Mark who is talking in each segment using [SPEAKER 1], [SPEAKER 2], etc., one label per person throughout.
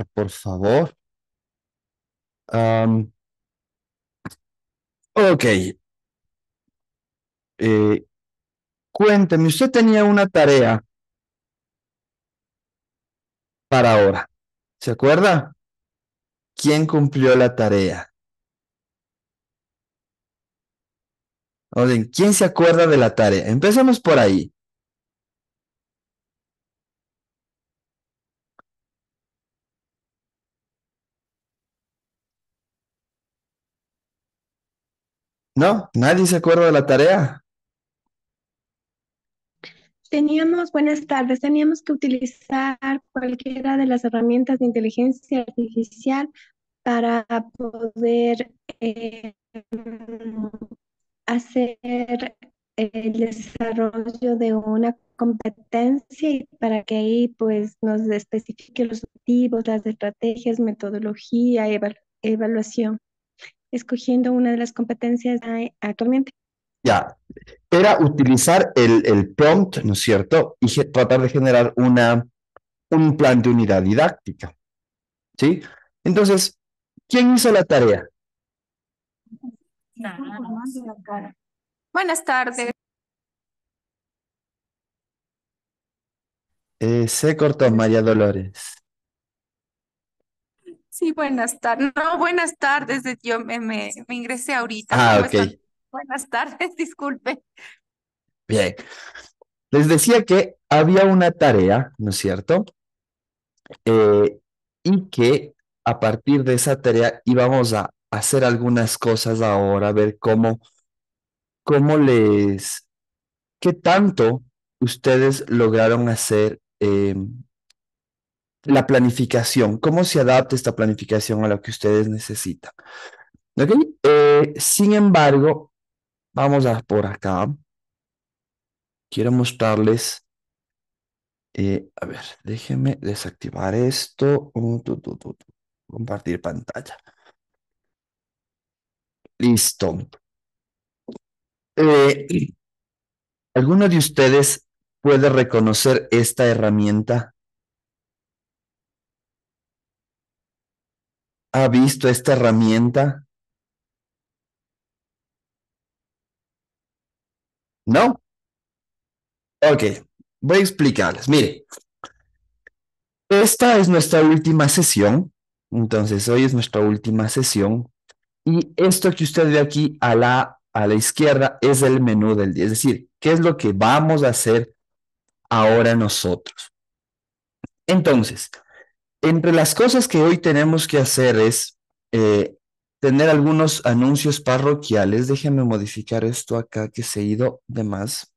[SPEAKER 1] por favor. Am, ok, eh, cuénteme, usted tenía una tarea para ahora. ¿Se acuerda? ¿Quién cumplió la tarea? Oye, ¿quién se acuerda de la tarea? Empecemos por ahí. ¿No? ¿Nadie se acuerda de la tarea?
[SPEAKER 2] Buenas tardes, teníamos que utilizar cualquiera de las herramientas de inteligencia artificial para poder hacer el desarrollo de una competencia y para que ahí pues nos especifique los objetivos, las estrategias, metodología, evaluación, escogiendo una de las competencias actualmente.
[SPEAKER 1] Ya, era utilizar el prompt, ¿no es cierto? Y tratar de generar un plan de unidad didáctica, ¿sí? Entonces, ¿quién hizo la tarea?
[SPEAKER 3] Buenas tardes.
[SPEAKER 1] Se cortó María Dolores.
[SPEAKER 3] Sí, buenas tardes. No, buenas tardes. Yo me ingresé ahorita.
[SPEAKER 1] Ah,
[SPEAKER 3] ¿Cómo
[SPEAKER 1] ok,
[SPEAKER 3] están? Buenas tardes, disculpe.
[SPEAKER 1] bien. Les decía que había una tarea, ¿no es cierto? Y que a partir de esa tarea íbamos a hacer algunas cosas ahora, a ver cómo qué tanto ustedes lograron hacer la planificación, cómo se adapta esta planificación a lo que ustedes necesitan. ¿Ok? Sin embargo, vamos a por acá. Quiero mostrarles, a ver, déjenme desactivar esto. Compartir pantalla. Listo. Eh, ¿Alguno de ustedes puede reconocer esta herramienta? ¿Ha visto esta herramienta? ¿No? Ok, voy a explicarles. Mire, esta es nuestra última sesión. Entonces, hoy es nuestra última sesión. Y esto que usted ve aquí a la izquierda es el menú del día. Es decir, ¿qué es lo que vamos a hacer ahora nosotros? Entonces, entre las cosas que hoy tenemos que hacer es tener algunos anuncios parroquiales. Déjenme modificar esto acá que se ha ido de más.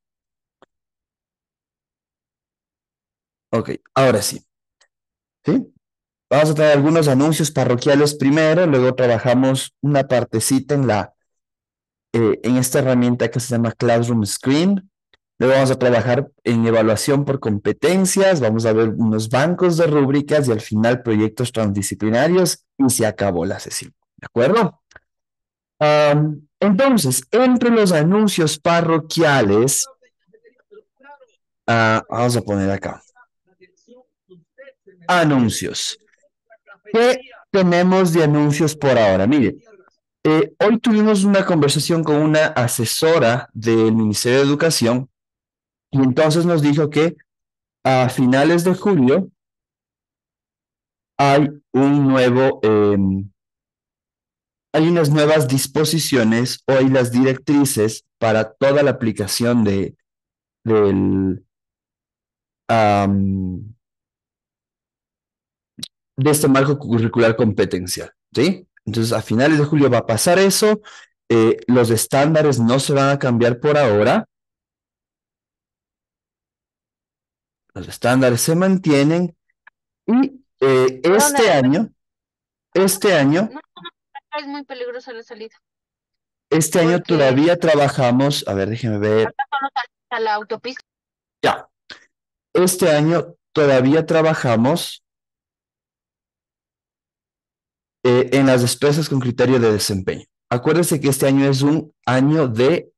[SPEAKER 1] Ok, ahora sí. ¿Sí? Vamos a tener algunos anuncios parroquiales primero, luego trabajamos una partecita en esta herramienta que se llama Classroom Screen. Luego vamos a trabajar en evaluación por competencias, vamos a ver unos bancos de rúbricas y al final proyectos transdisciplinarios y se acabó la sesión. ¿De acuerdo? Entonces, entre los anuncios parroquiales, vamos a poner acá, anuncios. ¿Qué tenemos de anuncios por ahora? Mire, hoy tuvimos una conversación con una asesora del Ministerio de Educación y entonces nos dijo que a finales de julio hay hay unas nuevas disposiciones o hay las directrices para toda la aplicación del, am, de este marco curricular competencial, ¿sí? Entonces, a finales de julio va a pasar eso. Los estándares no se van a cambiar por ahora. Los estándares se mantienen y
[SPEAKER 3] ¿Por dónde la ves?
[SPEAKER 1] este año,
[SPEAKER 3] No, es muy peligrosa la salida.
[SPEAKER 1] este año
[SPEAKER 3] Porque
[SPEAKER 1] todavía trabajamos, a ver, déjeme ver,
[SPEAKER 3] acá solo sale a la autopista.
[SPEAKER 1] ya, este año todavía trabajamos en las despesas con criterio de desempeño. Acuérdense que este año es un año de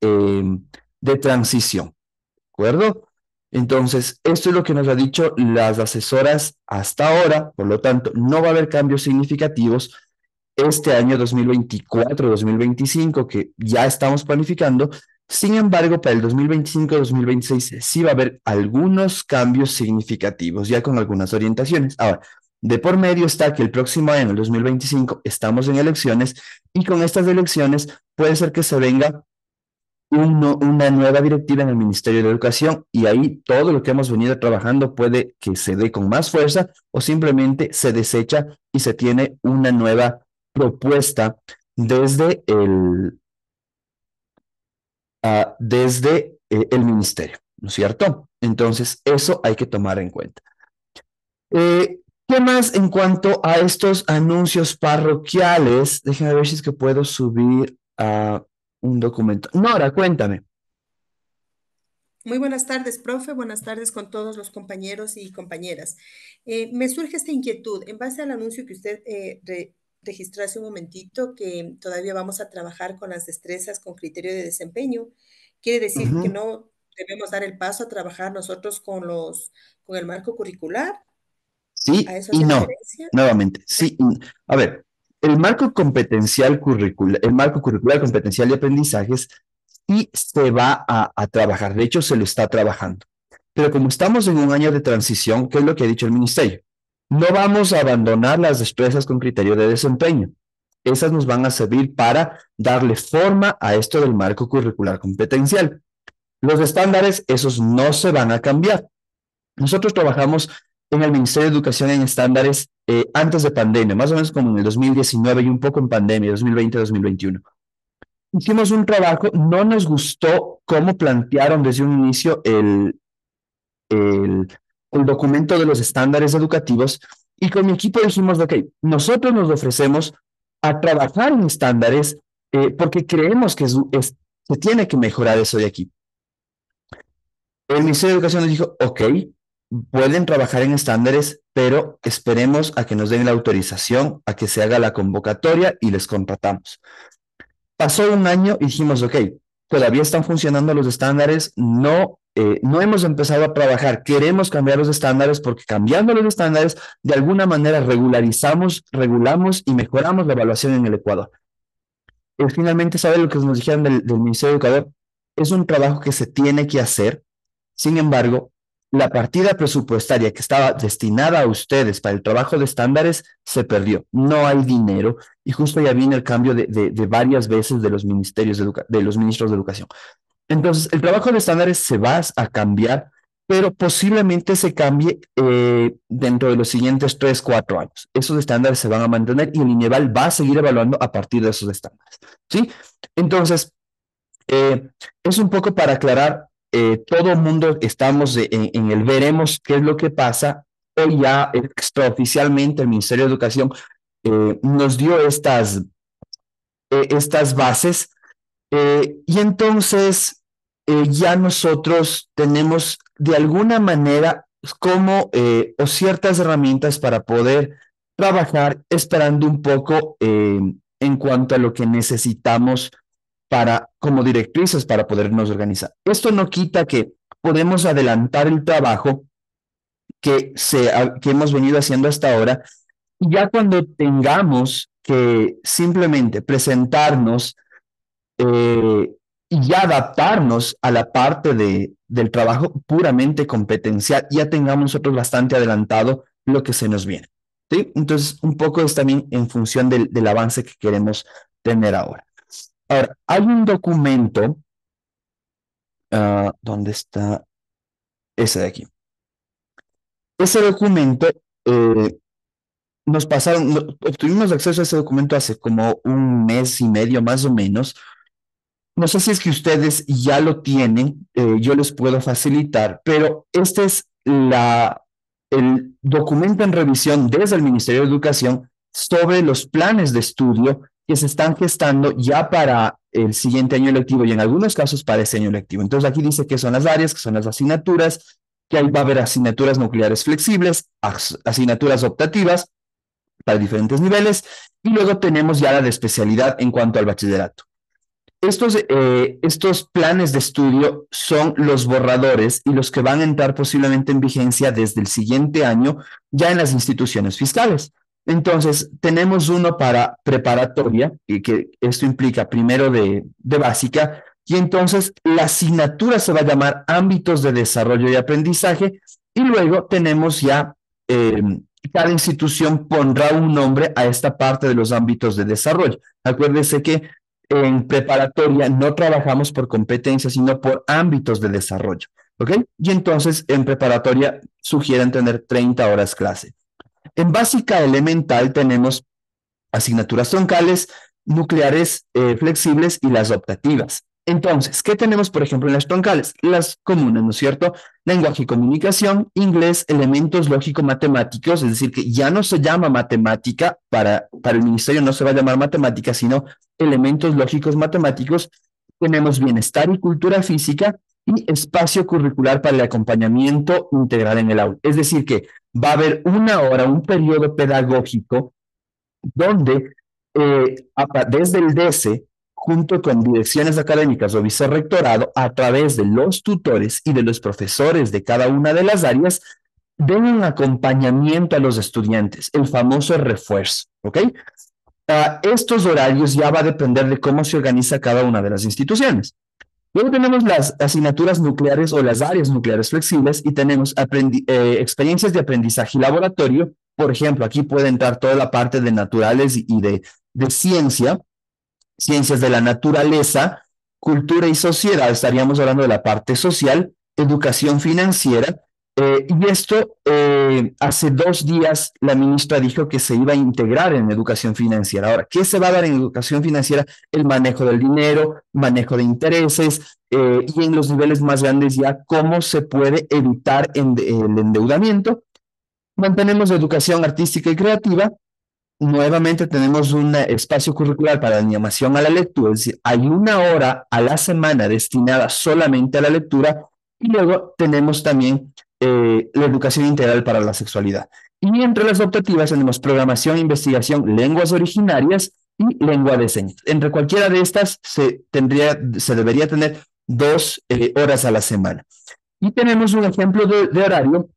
[SPEAKER 1] transición, ¿de acuerdo? Entonces, esto es lo que nos ha dicho las asesoras hasta ahora, por lo tanto, no va a haber cambios significativos este año 2024-2025 que ya estamos planificando. Sin embargo, para el 2025-2026 sí va a haber algunos cambios significativos, ya con algunas orientaciones. Ahora, de por medio está que el próximo año, el 2025, estamos en elecciones y con estas elecciones puede ser que se venga una nueva directiva en el Ministerio de Educación y ahí todo lo que hemos venido trabajando puede que se dé con más fuerza o simplemente se desecha y se tiene una nueva propuesta desde el ministerio, ¿no es cierto? Entonces, eso hay que tomar en cuenta. ¿Qué más en cuanto a estos anuncios parroquiales? Déjenme ver si es que puedo subir a un documento. Nora, cuéntame.
[SPEAKER 4] Muy buenas tardes, profe. Buenas tardes con todos los compañeros y compañeras. Me surge esta inquietud en base al anuncio que usted registró hace un momentito, que todavía vamos a trabajar con las destrezas con criterio de desempeño. Quiere decir que no debemos dar el paso a trabajar nosotros con el marco curricular. ¿A
[SPEAKER 1] Sí
[SPEAKER 4] eso
[SPEAKER 1] y
[SPEAKER 4] hace
[SPEAKER 1] no,
[SPEAKER 4] referencia?
[SPEAKER 1] nuevamente, sí. A ver, el marco competencial curricular, el marco curricular competencial de aprendizajes sí se va a trabajar, de hecho se lo está trabajando. Pero como estamos en un año de transición, ¿qué es lo que ha dicho el ministerio? No vamos a abandonar las destrezas con criterio de desempeño. Esas nos van a servir para darle forma a esto del marco curricular competencial. Los estándares, esos no se van a cambiar. Nosotros trabajamos en el Ministerio de Educación en estándares antes de pandemia, más o menos como en el 2019 y un poco en pandemia, 2020-2021. Hicimos un trabajo, no nos gustó cómo plantearon desde un inicio el, el documento de los estándares educativos y con mi equipo dijimos, ok, nosotros nos ofrecemos a trabajar en estándares porque creemos que se tiene que mejorar eso de aquí. El Ministerio de Educación nos dijo, ok, pueden trabajar en estándares, pero esperemos a que nos den la autorización, a que se haga la convocatoria y les contratamos. Pasó un año y dijimos, ok, todavía están funcionando los estándares, no hemos empezado a trabajar, queremos cambiar los estándares porque cambiando los estándares, de alguna manera regulamos y mejoramos la evaluación en el Ecuador. Y finalmente, ¿sabe lo que nos dijeron del Ministerio de Educación? Es un trabajo que se tiene que hacer. Sin embargo, la partida presupuestaria que estaba destinada a ustedes para el trabajo de estándares se perdió. No hay dinero y justo ya viene el cambio de varias veces de los de los ministros de educación. Entonces, el trabajo de estándares se va a cambiar, pero posiblemente se cambie dentro de los siguientes 3, 4 años. Esos estándares se van a mantener y el INEVAL va a seguir evaluando a partir de esos estándares. ¿Sí? Entonces, es un poco para aclarar, todo el mundo estamos en el veremos qué es lo que pasa. Hoy ya extraoficialmente el Ministerio de Educación nos dio estas bases y entonces ya nosotros tenemos de alguna manera como o ciertas herramientas para poder trabajar esperando un poco en cuanto a lo que necesitamos como directrices para podernos organizar. Esto no quita que podemos adelantar el trabajo que hemos venido haciendo hasta ahora y ya cuando tengamos que simplemente presentarnos y ya adaptarnos a la parte del trabajo puramente competencial, ya tengamos nosotros bastante adelantado lo que se nos viene. ¿Sí? Entonces, un poco es también en función del avance que queremos tener ahora. Ahora, hay un documento, ¿dónde está? Ese de aquí. Ese documento, obtuvimos acceso a ese documento hace como un mes y medio más o menos. No sé si es que ustedes ya lo tienen, yo les puedo facilitar, pero este es el documento en revisión desde el Ministerio de Educación sobre los planes de estudio que se están gestando ya para el siguiente año lectivo y en algunos casos para ese año lectivo. Entonces aquí dice qué son las áreas, qué son las asignaturas, que ahí va a haber asignaturas nucleares flexibles, asignaturas optativas para diferentes niveles y luego tenemos ya la de especialidad en cuanto al bachillerato. estos planes de estudio son los borradores y los que van a entrar posiblemente en vigencia desde el siguiente año ya en las instituciones fiscales. Entonces, tenemos uno para preparatoria, y que esto implica primero de básica, y entonces la asignatura se va a llamar ámbitos de desarrollo y aprendizaje, y luego tenemos ya, cada institución pondrá un nombre a esta parte de los ámbitos de desarrollo. Acuérdense que en preparatoria no trabajamos por competencias, sino por ámbitos de desarrollo, ¿ok? Y entonces en preparatoria sugieren tener 30 horas clase. En básica elemental tenemos asignaturas troncales, nucleares, flexibles y las optativas. Entonces, ¿qué tenemos, por ejemplo, en las troncales? Las comunes, ¿no es cierto? Lenguaje y comunicación, inglés, elementos lógico-matemáticos, es decir, que ya no se llama matemática, para el ministerio no se va a llamar matemática, sino elementos lógicos matemáticos. Tenemos bienestar y cultura física y espacio curricular para el acompañamiento integral en el aula. Es decir, que va a haber una hora, un periodo pedagógico donde desde el DESE, junto con direcciones académicas o vicerrectorado, a través de los tutores y de los profesores de cada una de las áreas, den un acompañamiento a los estudiantes, el famoso refuerzo, ¿ok? Estos horarios ya va a depender de cómo se organiza cada una de las instituciones. Luego tenemos las asignaturas nucleares o las áreas nucleares flexibles y tenemos experiencias de aprendizaje y laboratorio. Por ejemplo, aquí puede entrar toda la parte de naturales y de ciencia, ciencias de la naturaleza, cultura y sociedad. Estaríamos hablando de la parte social, educación financiera. Y esto, hace 2 días la ministra dijo que se iba a integrar en educación financiera. Ahora, ¿qué se va a dar en educación financiera? El manejo del dinero, manejo de intereses, y en los niveles más grandes ya cómo se puede evitar el endeudamiento. Mantenemos educación artística y creativa. Nuevamente tenemos un espacio curricular para la animación a la lectura, es decir, hay una hora a la semana destinada solamente a la lectura, y luego tenemos también la educación integral para la sexualidad. Y entre las optativas tenemos programación, investigación, lenguas originarias y lengua de señas. Entre cualquiera de estas se debería tener 2 horas a la semana. Y tenemos un ejemplo de horario,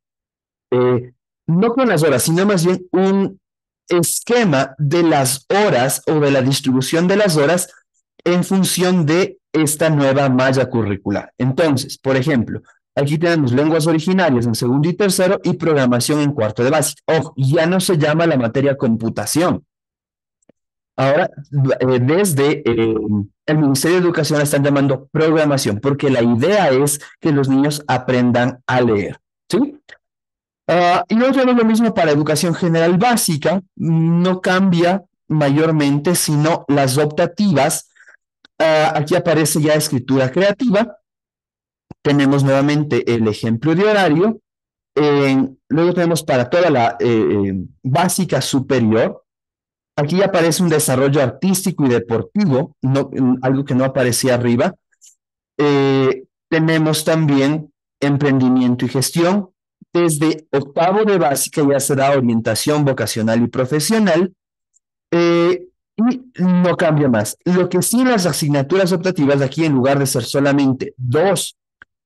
[SPEAKER 1] no con las horas, sino más bien un esquema de las horas o de la distribución de las horas en función de esta nueva malla curricular. Entonces, por ejemplo, aquí tenemos lenguas originarias en segundo y tercero y programación en cuarto de básica. Ojo, ya no se llama la materia computación. Ahora, desde el Ministerio de Educación la están llamando programación, porque la idea es que los niños aprendan a leer, ¿sí? Y luego tenemos lo mismo para educación general básica, no cambia mayormente, sino las optativas. Aquí aparece ya escritura creativa. Tenemos nuevamente el ejemplo de horario. Luego tenemos para toda la básica superior. Aquí aparece un desarrollo artístico y deportivo, algo que no aparecía arriba. Tenemos también emprendimiento y gestión. Desde octavo de básica ya se da orientación vocacional y profesional, y no cambia más. Lo que sí, las asignaturas optativas aquí, en lugar de ser solamente 2,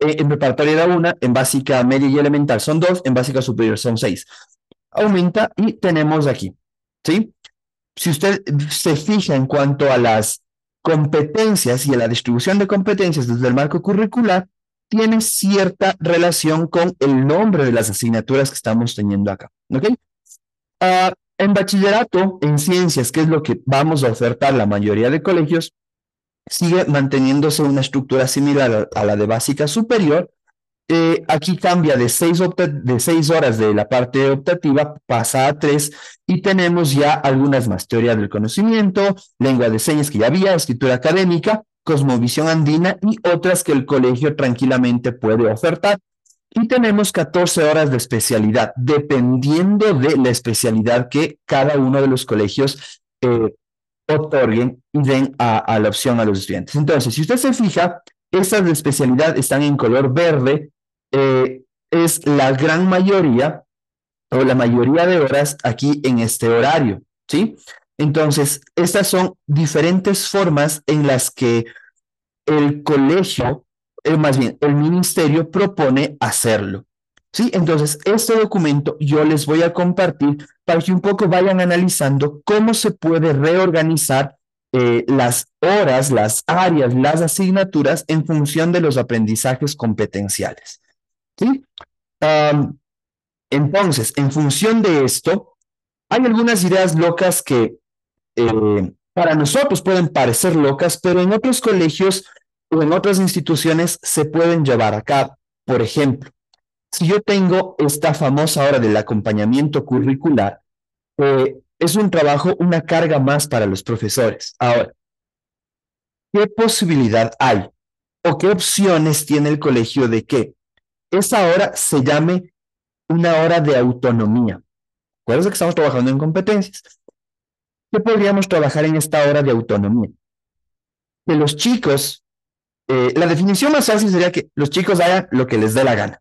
[SPEAKER 1] en preparatoria era 1, en básica media y elemental son 2, en básica superior son 6. Aumenta y tenemos aquí, ¿sí? Si usted se fija en cuanto a las competencias y a la distribución de competencias desde el marco curricular, tiene cierta relación con el nombre de las asignaturas que estamos teniendo acá, ¿ok? En bachillerato, en ciencias, que es lo que vamos a ofertar la mayoría de colegios, sigue manteniéndose una estructura similar a la de básica superior. Aquí cambia de 6 horas de la parte optativa, pasa a 3, y tenemos ya algunas más: teoría del conocimiento, lengua de señas, que ya había, escritura académica, cosmovisión andina y otras que el colegio tranquilamente puede ofertar. Y tenemos 14 horas de especialidad, dependiendo de la especialidad que cada uno de los colegios otorguen y den a la opción a los estudiantes. Entonces, si usted se fija, estas de especialidad están en color verde. Es la gran mayoría o la mayoría de horas aquí en este horario, ¿sí? Entonces, estas son diferentes formas en las que el colegio, más bien, el ministerio propone hacerlo. ¿Sí? Entonces, este documento yo les voy a compartir para que un poco vayan analizando cómo se puede reorganizar las horas, las áreas, las asignaturas en función de los aprendizajes competenciales. ¿Sí? Entonces, en función de esto, hay algunas ideas locas que para nosotros pueden parecer locas, pero en otros colegios o en otras instituciones se pueden llevar a cabo. Por ejemplo, si yo tengo esta famosa hora del acompañamiento curricular, es un trabajo, una carga más para los profesores. Ahora, ¿qué posibilidad hay o qué opciones tiene el colegio de que esa hora se llame una hora de autonomía? Acuérdense que estamos trabajando en competencias. ¿Qué podríamos trabajar en esta hora de autonomía? Que los chicos, la definición más fácil sería que los chicos hagan lo que les dé la gana,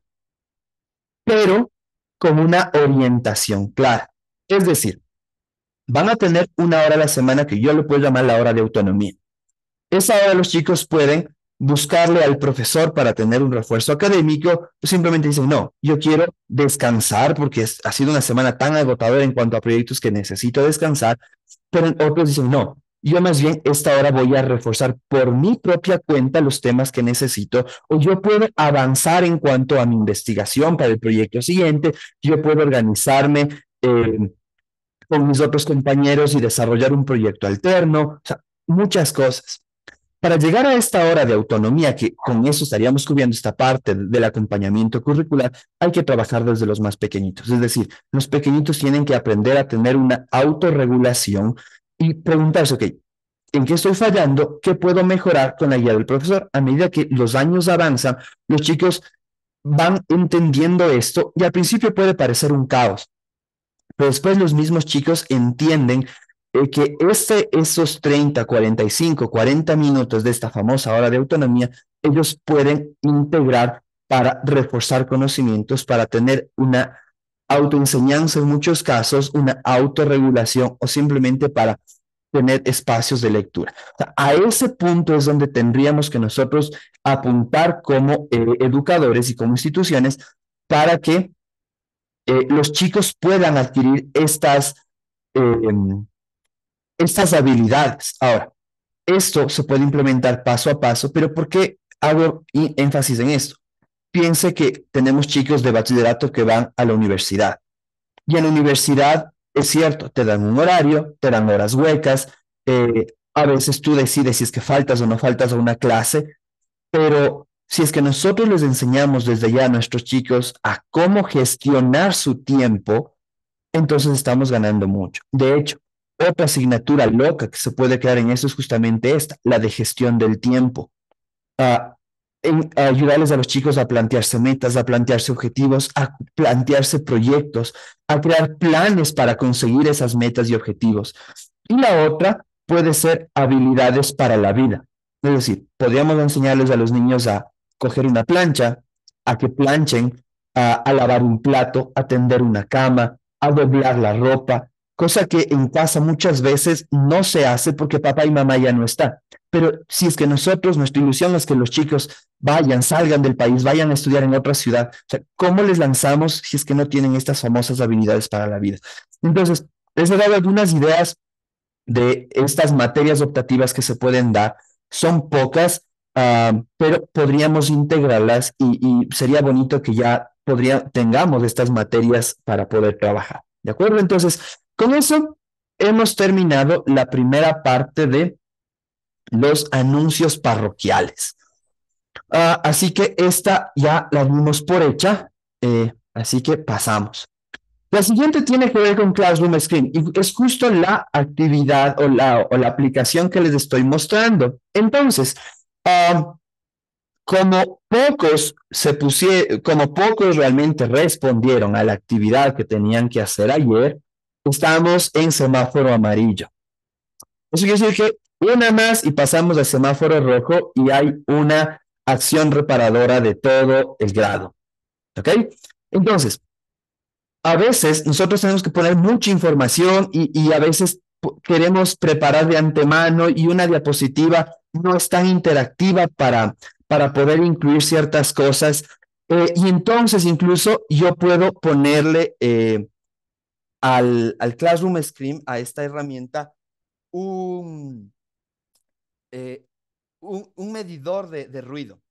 [SPEAKER 1] pero con una orientación clara. Es decir, van a tener una hora a la semana que yo le puedo llamar la hora de autonomía. Esa hora los chicos pueden buscarle al profesor para tener un refuerzo académico, o simplemente dicen, no, yo quiero descansar porque ha sido una semana tan agotadora en cuanto a proyectos que necesito descansar, pero otros dicen, no, yo más bien esta hora voy a reforzar por mi propia cuenta los temas que necesito, o yo puedo avanzar en cuanto a mi investigación para el proyecto siguiente, yo puedo organizarme con mis otros compañeros y desarrollar un proyecto alterno, o sea, muchas cosas. Para llegar a esta hora de autonomía, que con eso estaríamos cubriendo esta parte del acompañamiento curricular, hay que trabajar desde los más pequeñitos. Es decir, los pequeñitos tienen que aprender a tener una autorregulación y preguntarse, ok, ¿en qué estoy fallando? ¿Qué puedo mejorar con la guía del profesor? A medida que los años avanzan, los chicos van entendiendo esto y al principio puede parecer un caos, pero después los mismos chicos entienden que esos 30, 45, 40 minutos de esta famosa hora de autonomía, ellos pueden integrar para reforzar conocimientos, para tener una autoenseñanza en muchos casos, una autorregulación o simplemente para tener espacios de lectura. O sea, a ese punto es donde tendríamos que nosotros apuntar como educadores y como instituciones para que los chicos puedan adquirir estas habilidades. Ahora, esto se puede implementar paso a paso, pero ¿por qué hago énfasis en esto? Piense que tenemos chicos de bachillerato que van a la universidad. Y en la universidad, es cierto, te dan un horario, te dan horas huecas, a veces tú decides si es que faltas o no faltas a una clase, pero si es que nosotros les enseñamos desde ya a nuestros chicos a cómo gestionar su tiempo, entonces estamos ganando mucho. De hecho, otra asignatura loca que se puede crear en eso es justamente esta, la de gestión del tiempo. Ah, a ayudarles a los chicos a plantearse metas, a plantearse objetivos, a plantearse proyectos, a crear planes para conseguir esas metas y objetivos. Y la otra puede ser habilidades para la vida. Es decir, podríamos enseñarles a los niños a coger una plancha, a que planchen, a lavar un plato, a tender una cama, a doblar la ropa, cosa que en casa muchas veces no se hace porque papá y mamá ya no están. Pero si es que nosotros, nuestra ilusión es que los chicos vayan, salgan del país, vayan a estudiar en otra ciudad, o sea, ¿cómo les lanzamos si es que no tienen estas famosas habilidades para la vida? Entonces, les he dado algunas ideas de estas materias optativas que se pueden dar. Son pocas, pero podríamos integrarlas y sería bonito que ya tengamos estas materias para poder trabajar. ¿De acuerdo? Entonces, con eso hemos terminado la primera parte de los anuncios parroquiales. Así que esta ya la dimos por hecha, así que pasamos. La siguiente tiene que ver con Classroom Screen y es justo la actividad o la aplicación que les estoy mostrando. Entonces, como como pocos realmente respondieron a la actividad que tenían que hacer ayer, estamos en semáforo amarillo. Eso quiere decir que una más y pasamos al semáforo rojo y hay una acción reparadora de todo el grado. ¿Ok? Entonces, a veces nosotros tenemos que poner mucha información y a veces queremos preparar de antemano y una diapositiva no es tan interactiva para poder incluir ciertas cosas. Y entonces incluso yo puedo ponerle al Classroom Screen, a esta herramienta, un, eh, un medidor de ruido.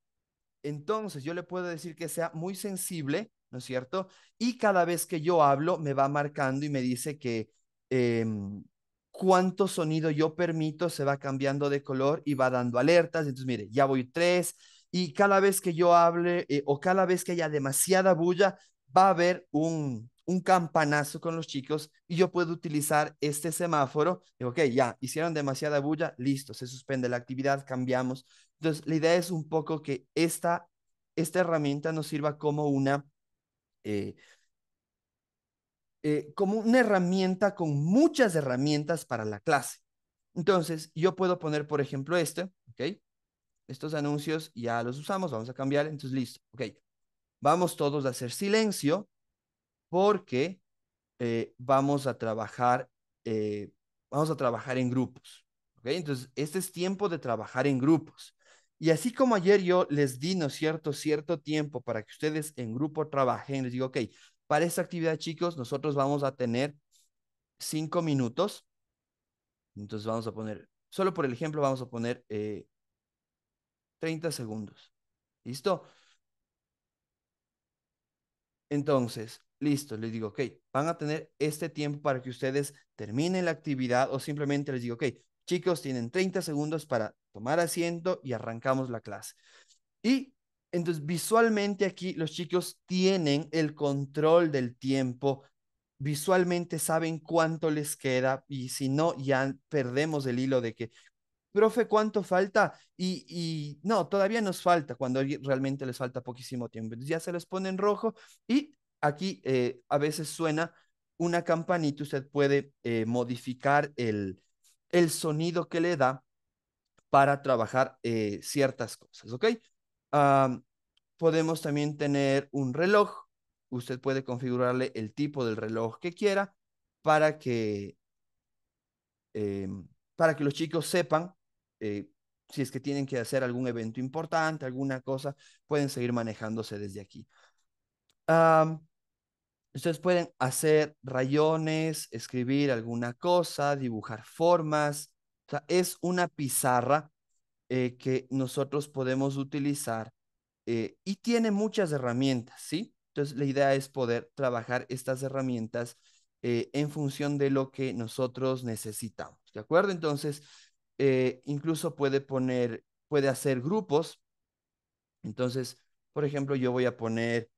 [SPEAKER 1] Entonces yo le puedo decir que sea muy sensible, ¿no es cierto? Y cada vez que yo hablo me va marcando y me dice que eh, cuánto sonido yo permito, se va cambiando de color y va dando alertas. Entonces, mire, ya voy tres y cada vez que yo hable o cada vez que haya demasiada bulla, va a haber un campanazo con los chicos y yo puedo utilizar este semáforo. Digo, ok, ya, hicieron demasiada bulla, listo, se suspende la actividad, cambiamos. Entonces, la idea es un poco que esta herramienta nos sirva eh, como una herramienta con muchas herramientas para la clase. Entonces, yo puedo poner, por ejemplo, ¿ok? Estos anuncios ya los usamos, vamos a cambiar, entonces listo, ¿ok? Vamos todos a hacer silencio porque eh, vamos a trabajar en grupos, ¿ok? Entonces, este es tiempo de trabajar en grupos. Y así como ayer yo les di, ¿no es cierto?, cierto tiempo para que ustedes en grupo trabajen, les digo, ok, para esta actividad, chicos, nosotros vamos a tener 5 minutos. Entonces vamos a poner, solo por el ejemplo, vamos a poner 30 segundos. ¿Listo? Entonces, listo, les digo, ok, van a tener este tiempo para que ustedes terminen la actividad o simplemente les digo, ok, chicos, tienen 30 segundos para tomar asiento y arrancamos la clase. Y entonces visualmente aquí los chicos tienen el control del tiempo, visualmente saben cuánto les queda y si no, ya perdemos el hilo de que profe, ¿cuánto falta? Y no, todavía nos falta cuando realmente les falta poquísimo tiempo. Entonces ya se les pone en rojo y aquí a veces suena una campanita. Usted puede modificar el sonido que le da para trabajar ciertas cosas, ¿ok? Um, Podemos también tener un reloj. Usted puede configurarle el tipo del reloj que quiera para que eh, para que los chicos sepan eh, si es que tienen que hacer algún evento importante, alguna cosa, pueden seguir manejándose desde aquí. Um, Ustedes pueden hacer rayones, escribir alguna cosa, dibujar formas. O sea, es una pizarra que nosotros podemos utilizar y tiene muchas herramientas, ¿sí? Entonces, la idea es poder trabajar estas herramientas en función de lo que nosotros necesitamos, ¿de acuerdo? Entonces, incluso puede hacer grupos. Entonces, por ejemplo, yo voy a poner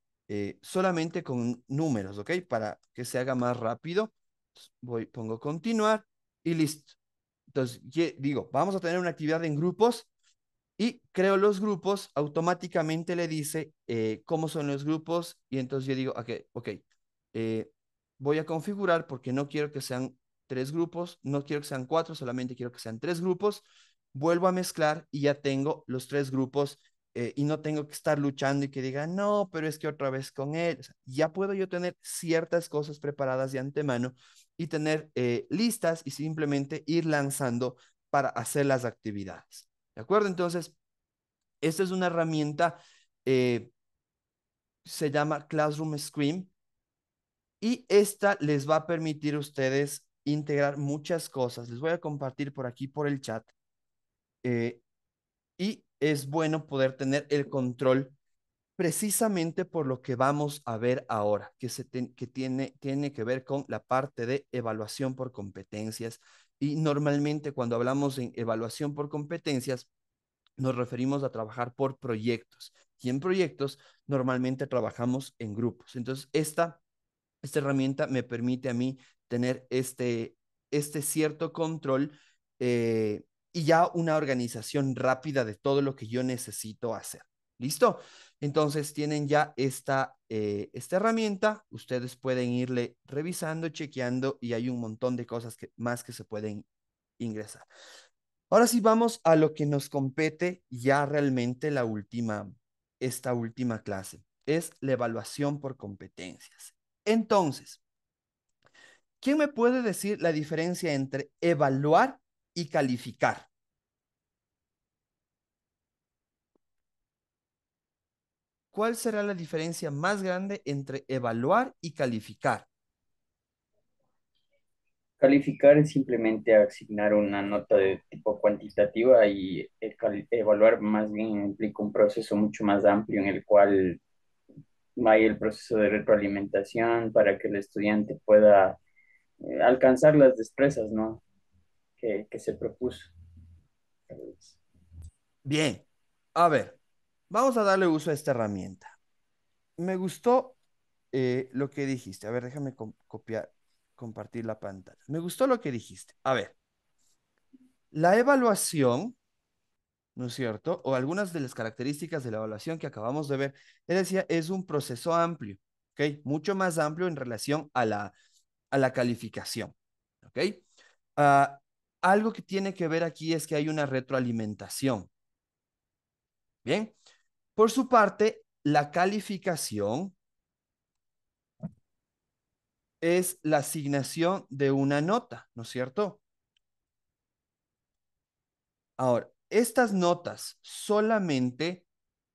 [SPEAKER 1] solamente con números, ¿ok? Para que se haga más rápido. Pongo continuar y listo. Entonces, digo, vamos a tener una actividad en grupos y creo los grupos, automáticamente le dice cómo son los grupos y entonces yo digo, ok, eh, voy a configurar porque no quiero que sean 3 grupos, no quiero que sean 4, solamente quiero que sean 3 grupos. Vuelvo a mezclar y ya tengo los 3 grupos y no tengo que estar luchando y que diga, no, pero es que otra vez con él. O sea, ya puedo yo tener ciertas cosas preparadas de antemano y tener listas y simplemente ir lanzando para hacer las actividades. ¿De acuerdo? Entonces, esta es una herramienta, eh, se llama Classroom Screen y esta les va a permitir a ustedes integrar muchas cosas. Les voy a compartir por aquí por el chat eh, y es bueno poder tener el control precisamente por lo que vamos a ver ahora, que tiene que ver con la parte de evaluación por competencias. Y normalmente cuando hablamos en evaluación por competencias, nos referimos a trabajar por proyectos. Y en proyectos normalmente trabajamos en grupos. Entonces, esta herramienta me permite a mí tener este cierto control y ya una organización rápida de todo lo que yo necesito hacer. ¿Listo? Entonces tienen ya esta herramienta, ustedes pueden irle revisando, chequeando y hay un montón de cosas más que se pueden ingresar. Ahora sí vamos a lo que nos compete ya realmente esta última clase. Es la evaluación por competencias. Entonces, ¿Quién me puede decir la diferencia entre evaluar y calificar? ¿Cuál será la diferencia más grande entre evaluar y calificar?
[SPEAKER 5] Calificar es simplemente asignar una nota de tipo cuantitativa y evaluar más bien implica un proceso mucho más amplio en el cual hay el proceso de retroalimentación para que el estudiante pueda alcanzar las destrezas, ¿no? Que se propuso.
[SPEAKER 1] Bien, a ver, vamos a darle uso a esta herramienta. Me gustó lo que dijiste. A ver, déjame copiar, compartir la pantalla. Me gustó lo que dijiste. A ver, la evaluación, ¿no es cierto? O algunas de las características de la evaluación que acabamos de ver, es decir, es un proceso amplio, ¿ok? Mucho más amplio en relación a la calificación, ¿ok? Ah, algo que tiene que ver aquí es que hay una retroalimentación. Bien, por su parte, la calificación es la asignación de una nota, ¿no es cierto? Ahora, estas notas solamente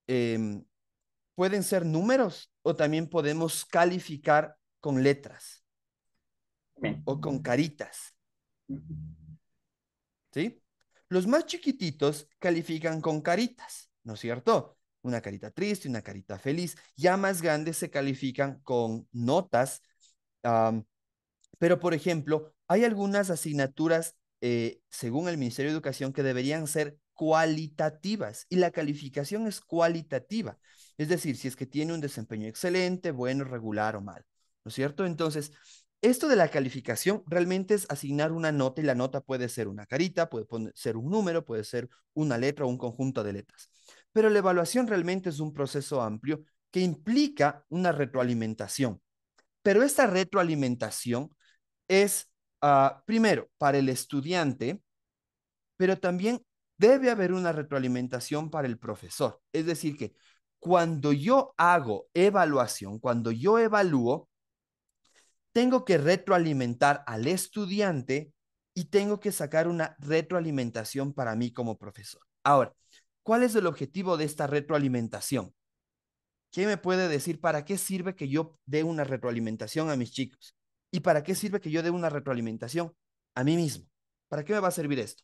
[SPEAKER 1] em, pueden ser números o también podemos calificar con letras
[SPEAKER 5] Bien.
[SPEAKER 1] o con caritas, ¿sí? Los más chiquititos califican con caritas, ¿no es cierto? Una carita triste, una carita feliz. Ya más grandes se califican con notas. um, Pero, por ejemplo, hay algunas asignaturas, según el Ministerio de Educación, que deberían ser cualitativas y la calificación es cualitativa. Es decir, si es que tiene un desempeño excelente, bueno, regular o mal. ¿No es cierto? Entonces, esto de la calificación realmente es asignar una nota y la nota puede ser una carita, puede ser un número, puede ser una letra o un conjunto de letras. Pero la evaluación realmente es un proceso amplio que implica una retroalimentación. Pero esta retroalimentación es, primero, para el estudiante, pero también debe haber una retroalimentación para el profesor. Es decir, que cuando yo hago evaluación, cuando yo evalúo, tengo que retroalimentar al estudiante y tengo que sacar una retroalimentación para mí como profesor. Ahora, ¿cuál es el objetivo de esta retroalimentación? ¿Quién me puede decir para qué sirve que yo dé una retroalimentación a mis chicos? ¿Y para qué sirve que yo dé una retroalimentación a mí mismo? ¿Para qué me va a servir esto?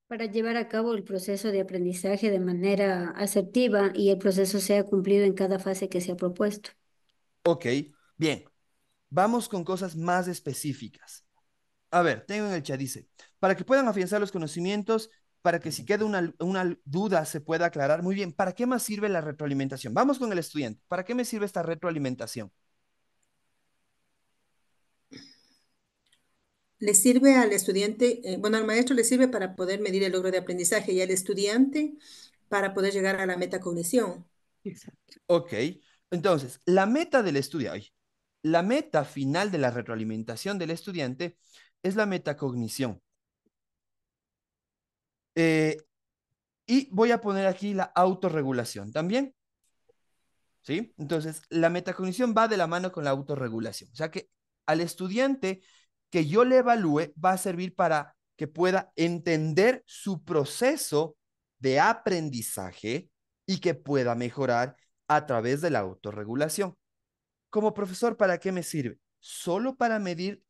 [SPEAKER 6] Para llevar a cabo el proceso de aprendizaje de manera asertiva y el proceso sea cumplido en cada fase que se ha propuesto.
[SPEAKER 1] Ok, bien. Vamos con cosas más específicas. A ver, tengo en el chat, dice, para que puedan afianzar los conocimientos, para que si queda una duda se pueda aclarar. Muy bien, ¿para qué más sirve la retroalimentación? Vamos con el estudiante. ¿Para qué me sirve esta retroalimentación?
[SPEAKER 4] Le sirve al estudiante, bueno, al maestro le sirve para poder medir el logro de aprendizaje y al estudiante para poder llegar a la metacognición.
[SPEAKER 1] Ok, entonces, la meta del estudiante, la meta final de la retroalimentación del estudiante es la metacognición. Eh, y voy a poner aquí la autorregulación también, ¿sí? Entonces, la metacognición va de la mano con la autorregulación. O sea que al estudiante que yo le evalúe va a servir para que pueda entender su proceso de aprendizaje y que pueda mejorar a través de la autorregulación. Como profesor, ¿para qué me sirve? Solo para medir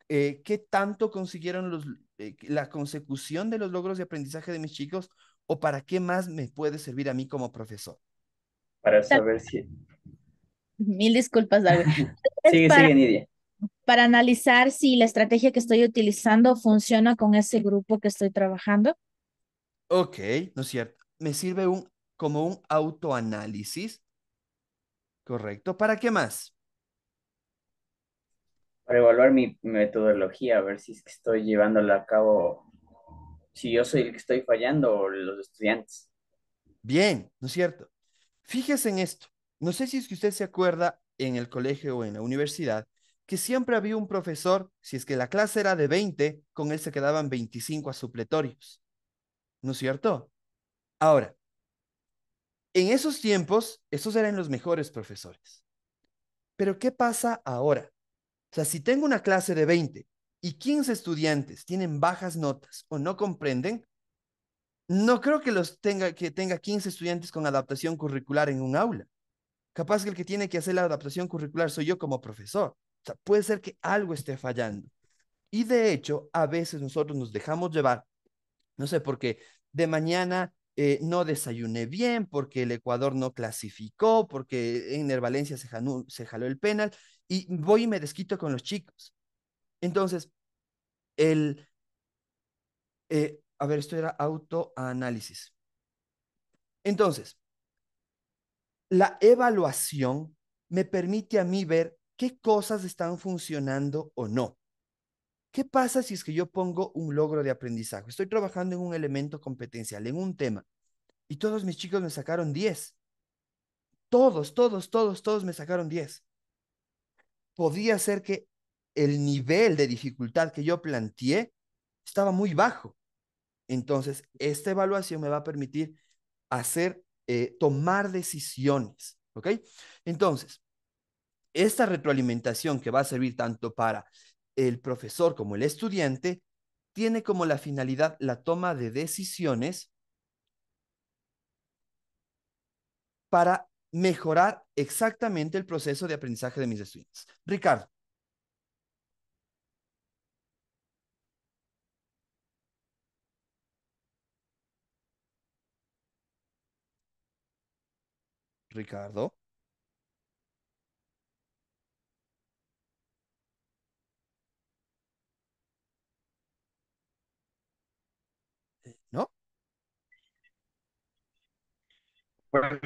[SPEAKER 1] qué tanto consiguieron la consecución de los logros de aprendizaje de mis chicos o para qué más me puede servir a mí como profesor.
[SPEAKER 5] Para saber si...
[SPEAKER 7] Mil disculpas, Darwin. Es
[SPEAKER 5] Sigue, sigue, Nidia.
[SPEAKER 7] para analizar si la estrategia que estoy utilizando funciona con ese grupo que estoy trabajando.
[SPEAKER 1] Ok, ¿no es cierto? Me sirve como un autoanálisis, ¿correcto? ¿Para qué más?
[SPEAKER 5] Para evaluar mi metodología, a ver si es que estoy llevándola a cabo, si yo soy el que estoy fallando o los estudiantes.
[SPEAKER 1] Bien, ¿no es cierto? Fíjese en esto. No sé si es que usted se acuerda en el colegio o en la universidad que siempre había un profesor, si es que la clase era de 20, con él se quedaban 25 a supletorios, ¿no es cierto? Ahora, en esos tiempos, esos eran los mejores profesores. Pero ¿qué pasa ahora? O sea, si tengo una clase de 20 y 15 estudiantes tienen bajas notas o no comprenden, no creo que tenga 15 estudiantes con adaptación curricular en un aula. Capaz que el que tiene que hacer la adaptación curricular soy yo como profesor. O sea, puede ser que algo esté fallando. Y de hecho, a veces nosotros nos dejamos llevar, no sé, porque de mañana no desayuné bien, porque el Ecuador no clasificó, porque en Valencia se jaló el penal, y voy y me desquito con los chicos. Entonces, a ver, esto era autoanálisis. Entonces, la evaluación me permite a mí ver qué cosas están funcionando o no. ¿Qué pasa si es que yo pongo un logro de aprendizaje? Estoy trabajando en un elemento competencial, en un tema, y todos mis chicos me sacaron 10. Todos me sacaron 10. Podría ser que el nivel de dificultad que yo planteé estaba muy bajo. Entonces, esta evaluación me va a permitir tomar decisiones, ¿ok? Entonces, esta retroalimentación que va a servir tanto para el profesor como el estudiante, tiene como la finalidad la toma de decisiones para mejorar exactamente el proceso de aprendizaje de mis estudiantes. Ricardo. Ricardo. ¿No?
[SPEAKER 8] Bueno,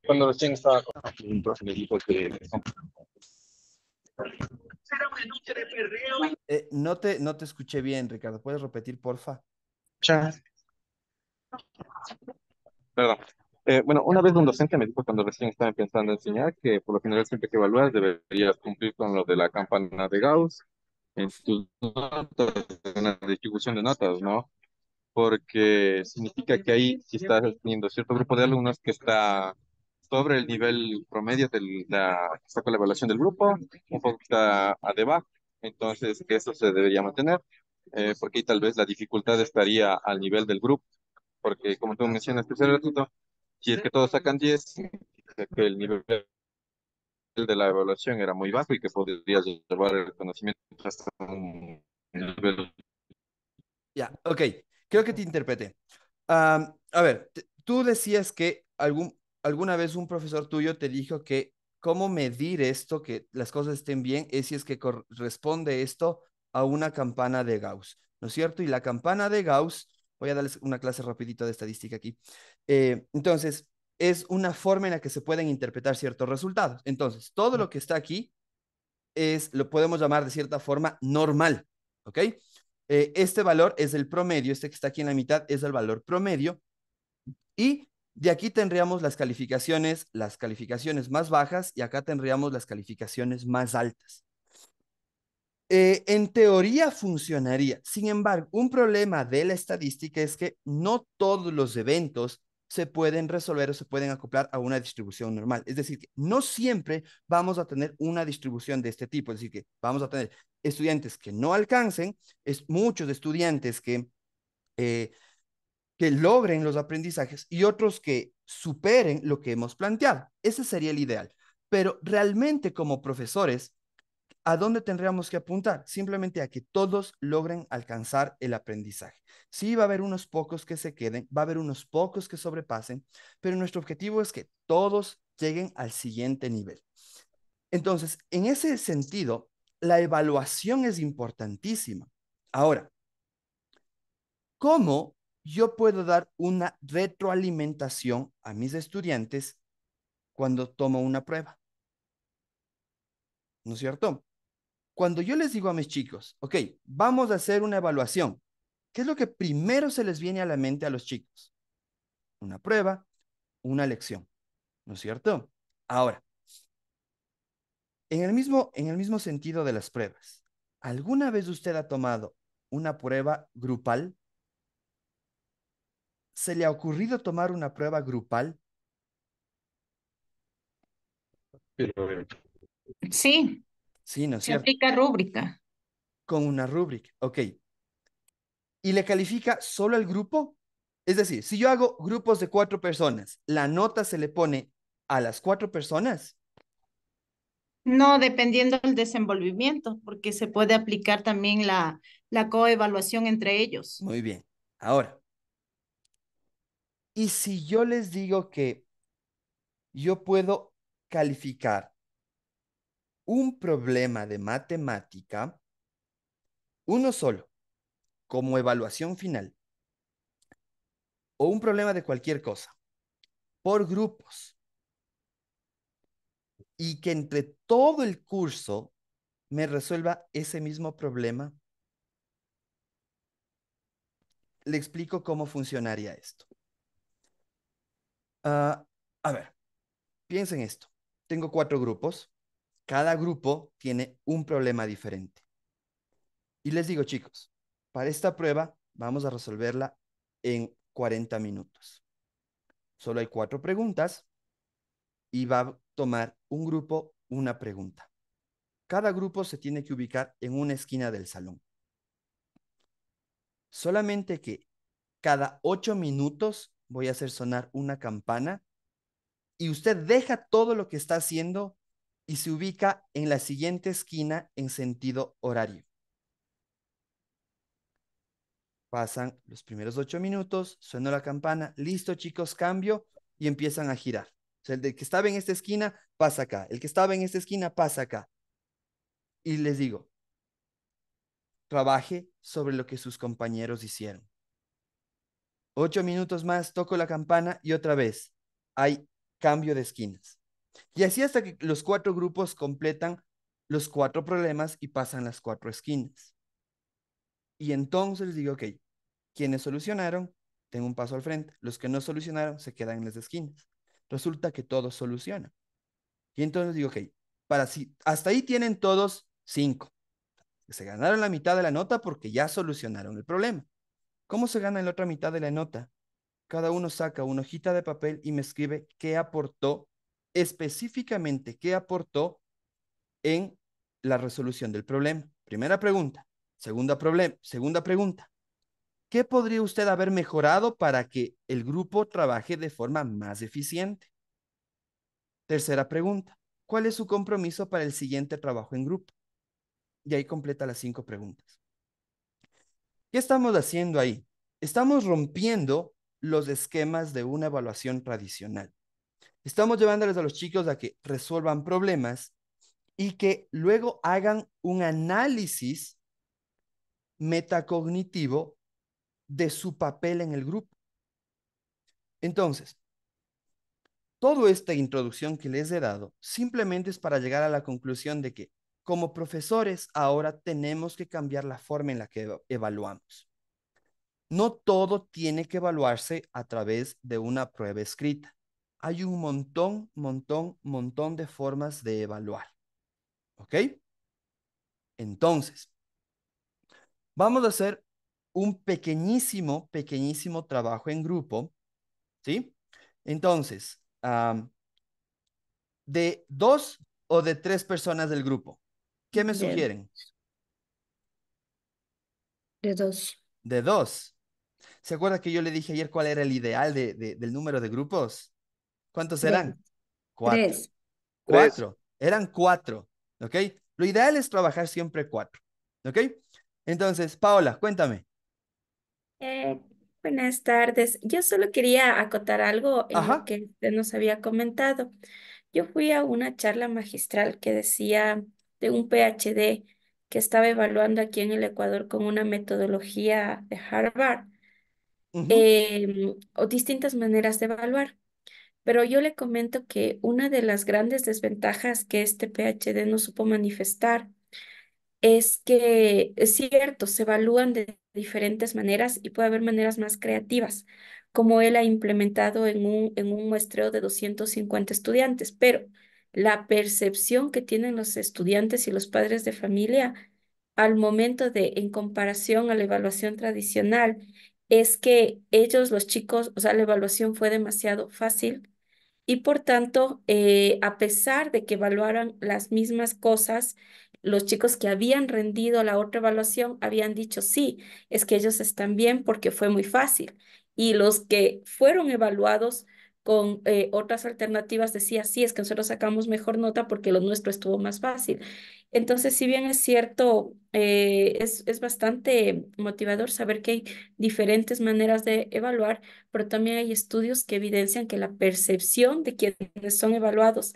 [SPEAKER 8] cuando recién estaba con un profe me dijo que
[SPEAKER 1] No te escuché bien, Ricardo. ¿Puedes repetir, porfa?
[SPEAKER 8] cha, perdón. Bueno, una vez un docente me dijo cuando recién estaba empezando a enseñar que por lo general siempre que evalúas deberías cumplir con lo de la campana de Gauss en tus notas, en la distribución de notas, ¿no? Porque significa que ahí si estás teniendo cierto grupo de alumnos que está sobre el nivel promedio que está con la evaluación del grupo, un poco que está a debajo, entonces eso se debería mantener, porque ahí tal vez la dificultad estaría al nivel del grupo, porque como tú mencionaste hace ratito, si es que todos sacan 10, significa que el nivel de la evaluación era muy bajo y que podrías llevar el conocimiento hasta un nivel.
[SPEAKER 1] Ya, ok. Creo que te interpreté. A ver, tú decías que alguna vez un profesor tuyo te dijo que cómo medir esto, que las cosas estén bien, es si es que corresponde esto a una campana de Gauss, ¿no es cierto? Y la campana de Gauss, voy a darles una clase rapidito de estadística aquí. Entonces, es una forma en la que se pueden interpretar ciertos resultados. Entonces, todo lo que está aquí lo podemos llamar de cierta forma normal, ¿ok? Este valor es el promedio, este que está aquí en la mitad es el valor promedio, y de aquí tendríamos las calificaciones más bajas, y acá tendríamos las calificaciones más altas. En teoría funcionaría. Sin embargo, un problema de la estadística es que no todos los eventos se pueden resolver o se pueden acoplar a una distribución normal. Es decir, que no siempre vamos a tener una distribución de este tipo. Es decir, que vamos a tener estudiantes que no alcancen, muchos estudiantes eh, que logren los aprendizajes y otros que superen lo que hemos planteado. Ese sería el ideal. Pero realmente como profesores, ¿a dónde tendríamos que apuntar? Simplemente a que todos logren alcanzar el aprendizaje. Sí, va a haber unos pocos que se queden, va a haber unos pocos que sobrepasen, pero nuestro objetivo es que todos lleguen al siguiente nivel. Entonces, en ese sentido, la evaluación es importantísima. Ahora, ¿cómo yo puedo dar una retroalimentación a mis estudiantes cuando tomo una prueba? ¿No es cierto? Cuando yo les digo a mis chicos, ok, vamos a hacer una evaluación, ¿qué es lo que primero se les viene a la mente a los chicos? Una prueba, una lección, ¿no es cierto? Ahora, en el mismo sentido de las pruebas, ¿alguna vez usted ha tomado una prueba grupal? ¿Se le ha ocurrido tomar una prueba grupal?
[SPEAKER 8] Pero,
[SPEAKER 3] Sí,
[SPEAKER 1] Sí, ¿no es
[SPEAKER 3] se
[SPEAKER 1] cierto?
[SPEAKER 3] aplica rúbrica.
[SPEAKER 1] Con una rúbrica. Ok. ¿Y le califica solo al grupo? Es decir, si yo hago grupos de 4 personas, ¿la nota se le pone a las 4 personas?
[SPEAKER 3] No, dependiendo del desenvolvimiento, porque se puede aplicar también la coevaluación entre ellos.
[SPEAKER 1] Muy bien. Ahora, ¿y si yo les digo que yo puedo calificar un problema de matemática, uno solo, como evaluación final, o un problema de cualquier cosa, por grupos, y que entre todo el curso me resuelva ese mismo problema? Le explico cómo funcionaría esto. Ah, a ver, piensen esto. Tengo 4 grupos. Cada grupo tiene un problema diferente. Y les digo, chicos, para esta prueba vamos a resolverla en 40 minutos. Solo hay 4 preguntas y va a tomar un grupo una pregunta. Cada grupo se tiene que ubicar en una esquina del salón. Solamente que cada 8 minutos voy a hacer sonar una campana y usted deja todo lo que está haciendo y se ubica en la siguiente esquina en sentido horario. Pasan los primeros 8 minutos, suena la campana, listo chicos, cambio y empiezan a girar. O sea, el de que estaba en esta esquina pasa acá, el que estaba en esta esquina pasa acá. Y les digo, trabaje sobre lo que sus compañeros hicieron. 8 minutos más, toco la campana y otra vez hay cambio de esquinas. Y así hasta que los 4 grupos completan los 4 problemas y pasan las 4 esquinas. Y entonces les digo, ok, quienes solucionaron, tengo un paso al frente. Los que no solucionaron se quedan en las esquinas. Resulta que todos solucionan. Y entonces digo, ok, para si, hasta ahí tienen todos 5. Se ganaron la mitad de la nota porque ya solucionaron el problema. ¿Cómo se gana la otra mitad de la nota? Cada uno saca una hojita de papel y me escribe qué aportó, específicamente qué aportó en la resolución del problema. Primera pregunta. Segunda pregunta. ¿Qué podría usted haber mejorado para que el grupo trabaje de forma más eficiente? Tercera pregunta. ¿Cuál es su compromiso para el siguiente trabajo en grupo? Y ahí completa las 5 preguntas. ¿Qué estamos haciendo ahí? Estamos rompiendo los esquemas de una evaluación tradicional. Estamos llevándoles a los chicos a que resuelvan problemas y que luego hagan un análisis metacognitivo de su papel en el grupo. Entonces, toda esta introducción que les he dado simplemente es para llegar a la conclusión de que como profesores ahora tenemos que cambiar la forma en la que evaluamos. No todo tiene que evaluarse a través de una prueba escrita. Hay un montón de formas de evaluar. ¿Ok? Entonces, vamos a hacer un pequeñísimo trabajo en grupo, ¿sí? Entonces, de 2 o de 3 personas del grupo, ¿qué me
[SPEAKER 6] De,
[SPEAKER 1] sugieren?
[SPEAKER 6] de dos.
[SPEAKER 1] De 2. ¿Se acuerda que yo le dije ayer cuál era el ideal del número de grupos? ¿Cuántos
[SPEAKER 6] Tres.
[SPEAKER 1] eran? 4.
[SPEAKER 6] Tres.
[SPEAKER 8] 3.
[SPEAKER 1] 4. Eran 4. ¿Ok? Lo ideal es trabajar siempre 4. ¿Ok? Entonces, Paola, cuéntame.
[SPEAKER 9] Eh, Buenas tardes. Yo solo quería acotar algo en lo
[SPEAKER 1] Ajá.
[SPEAKER 9] que usted nos había comentado. Yo fui a una charla magistral que decía de un PhD que estaba evaluando aquí en el Ecuador con una metodología de Harvard,
[SPEAKER 1] Ujú.
[SPEAKER 9] o distintas maneras de evaluar. Pero yo le comento que una de las grandes desventajas que este PhD no supo manifestar es que es cierto, se evalúan de diferentes maneras y puede haber maneras más creativas, como él ha implementado en un muestreo de 250 estudiantes, pero la percepción que tienen los estudiantes y los padres de familia al momento de, en comparación a la evaluación tradicional, es que ellos, los chicos, o sea, la evaluación fue demasiado fácil y por tanto, a pesar de que evaluaran las mismas cosas, los chicos que habían rendido la otra evaluación habían dicho, sí, es que ellos están bien porque fue muy fácil. Y los que fueron evaluados con otras alternativas decía, sí, es que nosotros sacamos mejor nota porque lo nuestro estuvo más fácil. Entonces, si bien es cierto, es bastante motivador saber que hay diferentes maneras de evaluar, pero también hay estudios que evidencian que la percepción de quienes son evaluados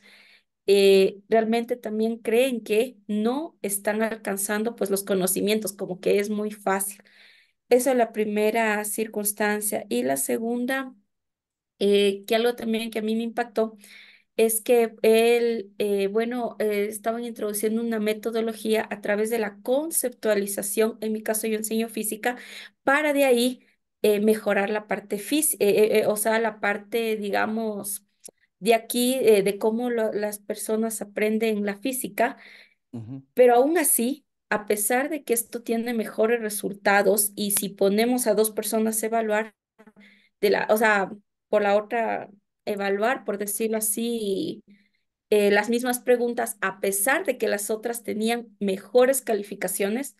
[SPEAKER 9] realmente también creen que no están alcanzando pues los conocimientos, como que es muy fácil. Esa es la primera circunstancia. Y la segunda, que algo también que a mí me impactó, es que estaban introduciendo una metodología a través de la conceptualización, en mi caso yo enseño física, para de ahí mejorar la parte física, o sea, la parte, digamos, de aquí, de cómo las personas aprenden la física,
[SPEAKER 1] Ujú,
[SPEAKER 9] pero aún así, a pesar de que esto tiene mejores resultados y si ponemos a dos personas a evaluar, o sea, por la otra, evaluar, por decirlo así, las mismas preguntas, a pesar de que las otras tenían mejores calificaciones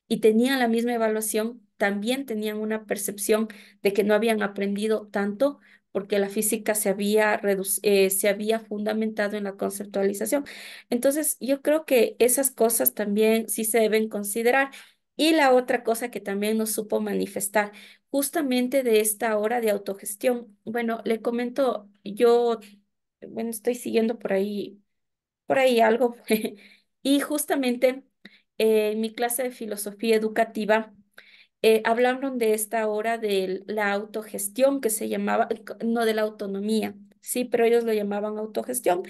[SPEAKER 9] y tenían la misma evaluación, también tenían una percepción de que no habían aprendido tanto porque la física se había fundamentado en la conceptualización. Entonces, yo creo que esas cosas también sí se deben considerar. Y la otra cosa que también nos supo manifestar, justamente de esta hora de autogestión. Bueno, le comento, yo, bueno, estoy siguiendo por ahí algo. Y justamente en mi clase de filosofía educativa hablaron de esta hora de la autogestión que se llamaba, no de la autonomía, sí, pero ellos lo llamaban autogestión.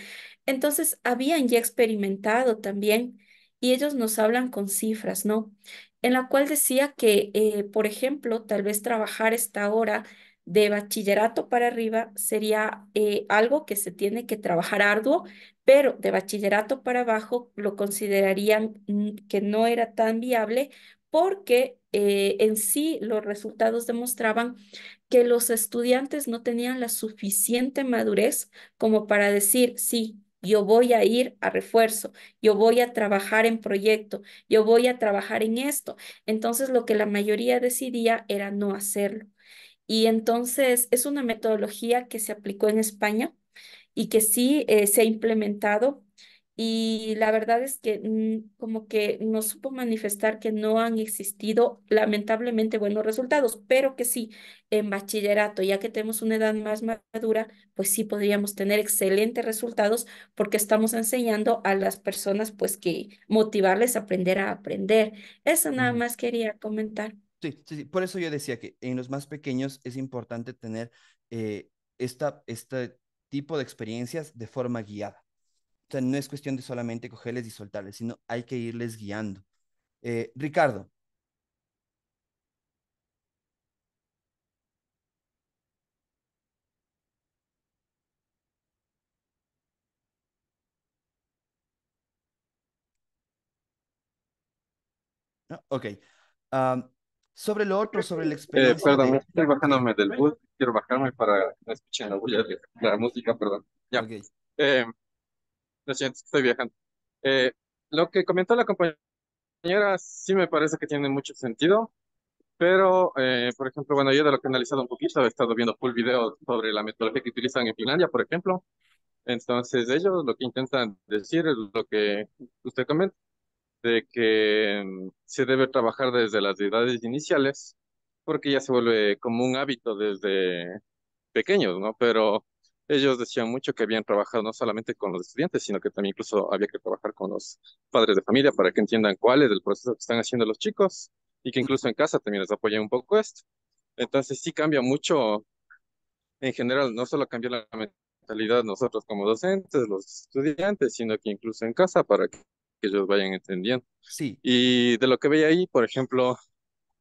[SPEAKER 9] Entonces, habían ya experimentado también y ellos nos hablan con cifras, ¿no? En la cual decía que, por ejemplo, tal vez trabajar esta hora de bachillerato para arriba sería algo que se tiene que trabajar arduo, pero de bachillerato para abajo lo considerarían que no era tan viable porque en sí los resultados demostraban que los estudiantes no tenían la suficiente madurez como para decir, sí, yo voy a ir a refuerzo, yo voy a trabajar en proyecto, yo voy a trabajar en esto. Entonces lo que la mayoría decidía era no hacerlo. Y entonces es una metodología que se aplicó en España y que sí se ha implementado. Y la verdad es que como que nos supo manifestar que no han existido lamentablemente buenos resultados, pero que sí, en bachillerato, ya que tenemos una edad más madura, pues sí podríamos tener excelentes resultados porque estamos enseñando a las personas pues que motivarles a aprender a aprender. Eso nada
[SPEAKER 1] ujú.
[SPEAKER 9] más quería comentar.
[SPEAKER 1] Sí, sí, sí. Por eso yo decía que en los más pequeños es importante tener eh, este tipo de experiencias de forma guiada. O sea, no es cuestión de solamente cogerles y soltarles, sino hay que irles guiando. Ricardo. ¿No? Ok. Am, sobre lo otro, sobre la experiencia
[SPEAKER 8] Perdón,
[SPEAKER 1] de...
[SPEAKER 8] estoy bajándome del bus. Quiero bajarme para que no escuchen la bulla de la música, perdón. Ya.
[SPEAKER 1] Ok.
[SPEAKER 8] Eh, lo siento, estoy viajando. Eh, lo que comentó la compañera sí me parece que tiene mucho sentido, pero, por ejemplo, bueno, yo de lo que he analizado un poquito, he estado viendo full videos sobre la metodología que utilizan en Finlandia, por ejemplo. Entonces, ellos lo que intentan decir es lo que usted comenta, de que se debe trabajar desde las edades iniciales, porque ya se vuelve como un hábito desde pequeños, ¿no? Pero ellos decían mucho que habían trabajado no solamente con los estudiantes, sino que también incluso había que trabajar con los padres de familia para que entiendan cuál es el proceso que están haciendo los chicos y que incluso en casa también les apoyen un poco esto. Entonces sí cambia mucho en general, no solo cambia la mentalidad nosotros como docentes, los estudiantes, sino que incluso en casa para que ellos vayan entendiendo.
[SPEAKER 1] Sí,
[SPEAKER 8] Y de lo que veía ahí, por ejemplo,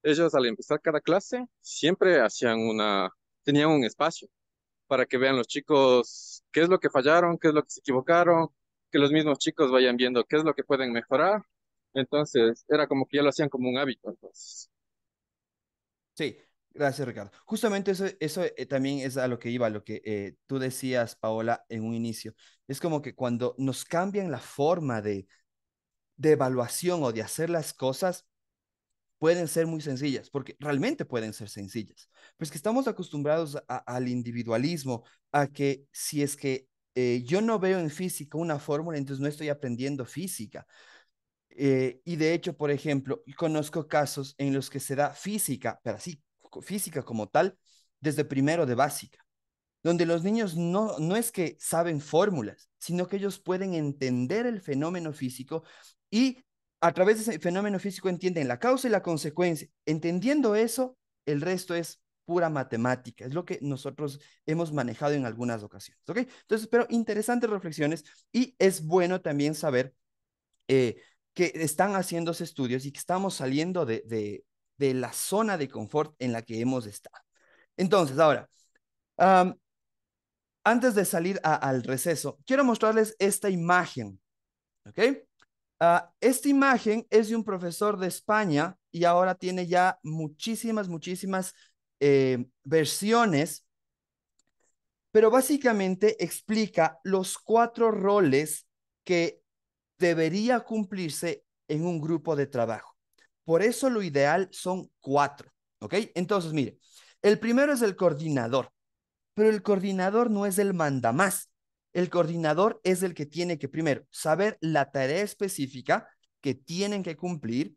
[SPEAKER 8] ellos al empezar cada clase siempre tenían un espacio para que vean los chicos qué es lo que fallaron, qué es lo que se equivocaron, que los mismos chicos vayan viendo qué es lo que pueden mejorar. Entonces, era como que ya lo hacían como un hábito. Entonces,
[SPEAKER 1] sí. Gracias, Ricardo. Justamente eso también es a lo que iba, a lo que tú decías, Paola, en un inicio. Es como que cuando nos cambian la forma de evaluación o de hacer las cosas, pueden ser muy sencillas, porque realmente pueden ser sencillas. Pues que estamos acostumbrados al individualismo, a que si es que yo no veo en física una fórmula, entonces no estoy aprendiendo física. Y de hecho, por ejemplo, conozco casos en los que se da física, pero así, física como tal, desde primero de básica, donde los niños no es que saben fórmulas, sino que ellos pueden entender el fenómeno físico y a través de ese fenómeno físico entienden la causa y la consecuencia. Entendiendo eso, el resto es pura matemática, es lo que nosotros hemos manejado en algunas ocasiones, ¿ok? Entonces, pero interesantes reflexiones y es bueno también saber eh, que están haciéndose estudios y que estamos saliendo de la zona de confort en la que hemos estado. Entonces, ahora, um, antes de salir al receso, quiero mostrarles esta imagen, ¿ok? Esta imagen es de un profesor de España y ahora tiene ya muchísimas versiones, pero básicamente explica los 4 roles que debería cumplirse en un grupo de trabajo. Por eso lo ideal son 4, ¿ok? Entonces, mire, el primero es el coordinador, pero el coordinador no es el mandamás. El coordinador es el que tiene que primero saber la tarea específica que tienen que cumplir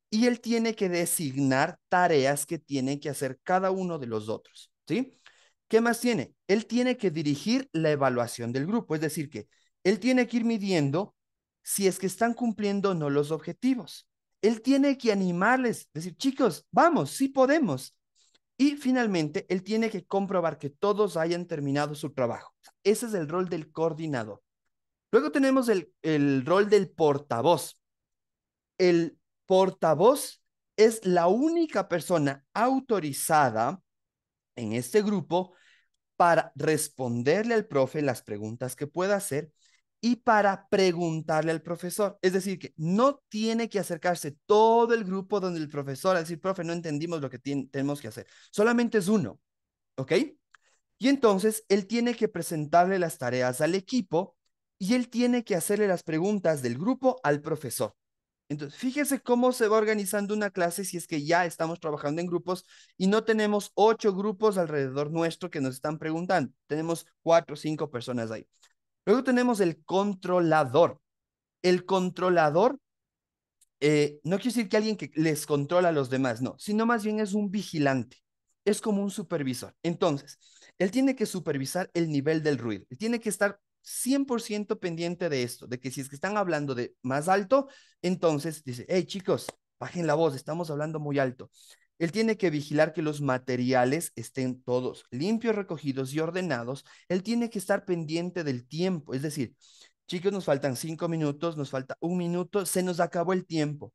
[SPEAKER 1] y él tiene que designar tareas que tienen que hacer cada uno de los otros, ¿sí? ¿Qué más tiene? Él tiene que dirigir la evaluación del grupo, es decir, que él tiene que ir midiendo si es que están cumpliendo o no los objetivos. Él tiene que animarles, decir, chicos, vamos, sí podemos. Y finalmente, él tiene que comprobar que todos hayan terminado su trabajo. Ese es el rol del coordinador. Luego tenemos el rol del portavoz. El portavoz es la única persona autorizada en este grupo para responderle al profe las preguntas que pueda hacer y para preguntarle al profesor. Es decir, que no tiene que acercarse todo el grupo donde el profesor a decir, profe, no entendimos lo que tenemos que hacer. Solamente es uno, ¿ok? Y entonces él tiene que presentarle las tareas al equipo y él tiene que hacerle las preguntas del grupo al profesor. Entonces, fíjese cómo se va organizando una clase si es que ya estamos trabajando en grupos y no tenemos 8 grupos alrededor nuestro que nos están preguntando. Tenemos 4 o 5 personas ahí. Luego tenemos el controlador. El controlador no quiere decir que alguien que les controla a los demás, no, sino más bien es un vigilante. Es como un supervisor. Entonces, él tiene que supervisar el nivel del ruido. Él tiene que estar 100% pendiente de esto, de que si es que están hablando de más alto, entonces dice, hey chicos, bajen la voz, estamos hablando muy alto. Él tiene que vigilar que los materiales estén todos limpios, recogidos y ordenados. Él tiene que estar pendiente del tiempo, es decir, chicos, nos faltan 5 minutos, nos falta 1 minuto, se nos acabó el tiempo.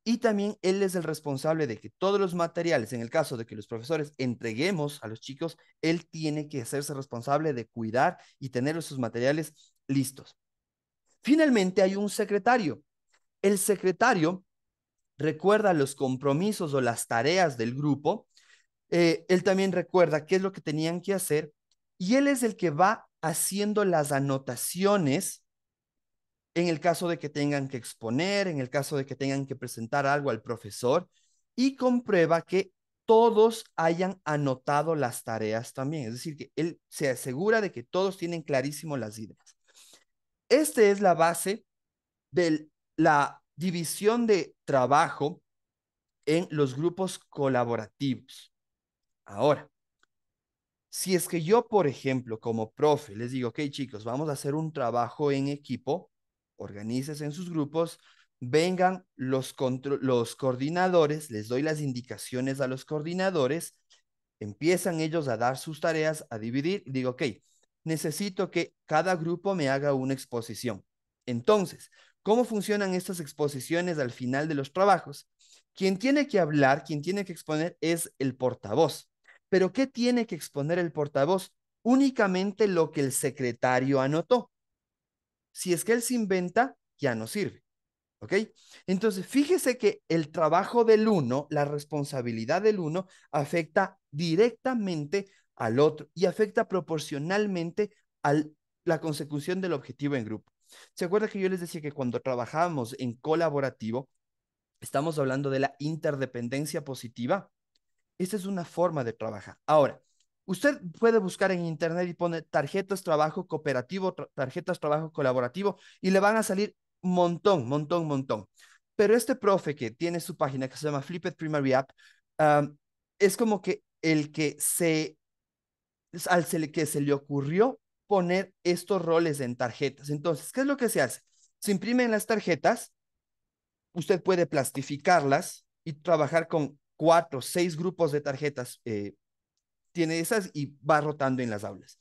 [SPEAKER 1] Y también él es el responsable de que todos los materiales, en el caso de que los profesores entreguemos a los chicos, él tiene que hacerse responsable de cuidar y tener esos materiales listos. Finalmente hay un secretario. El secretario recuerda los compromisos o las tareas del grupo. Él también recuerda qué es lo que tenían que hacer y él es el que va haciendo las anotaciones en el caso de que tengan que exponer, en el caso de que tengan que presentar algo al profesor y comprueba que todos hayan anotado las tareas también. Es decir, que él se asegura de que todos tienen clarísimo las ideas. Esta es la base de la división de trabajo en los grupos colaborativos. Ahora, si es que yo, por ejemplo, como profe, les digo, ok, chicos, vamos a hacer un trabajo en equipo, organícense en sus grupos, vengan los coordinadores, les doy las indicaciones a los coordinadores, empiezan ellos a dar sus tareas, a dividir, y digo, ok, necesito que cada grupo me haga una exposición. Entonces, ¿cómo funcionan estas exposiciones al final de los trabajos? Quien tiene que hablar, quien tiene que exponer es el portavoz. Pero ¿qué tiene que exponer el portavoz? Únicamente lo que el secretario anotó. Si es que él se inventa, ya no sirve. ¿Ok? Entonces, fíjese que el trabajo del uno, la responsabilidad del uno, afecta directamente al otro y afecta proporcionalmente a la consecución del objetivo en grupo. ¿Se acuerda que yo les decía que cuando trabajamos en colaborativo, estamos hablando de la interdependencia positiva? Esta es una forma de trabajar. Ahora, usted puede buscar en internet y pone tarjetas trabajo cooperativo, tarjetas trabajo colaborativo y le van a salir montón, montón, montón. Pero este profe que tiene su página que se llama Flipped Primary App, es como que el que que se le ocurrió poner estos roles en tarjetas. Entonces, ¿qué es lo que se hace? Se imprimen las tarjetas, usted puede plastificarlas y trabajar con 4 o 6 grupos de tarjetas. Tiene esas y va rotando en las aulas.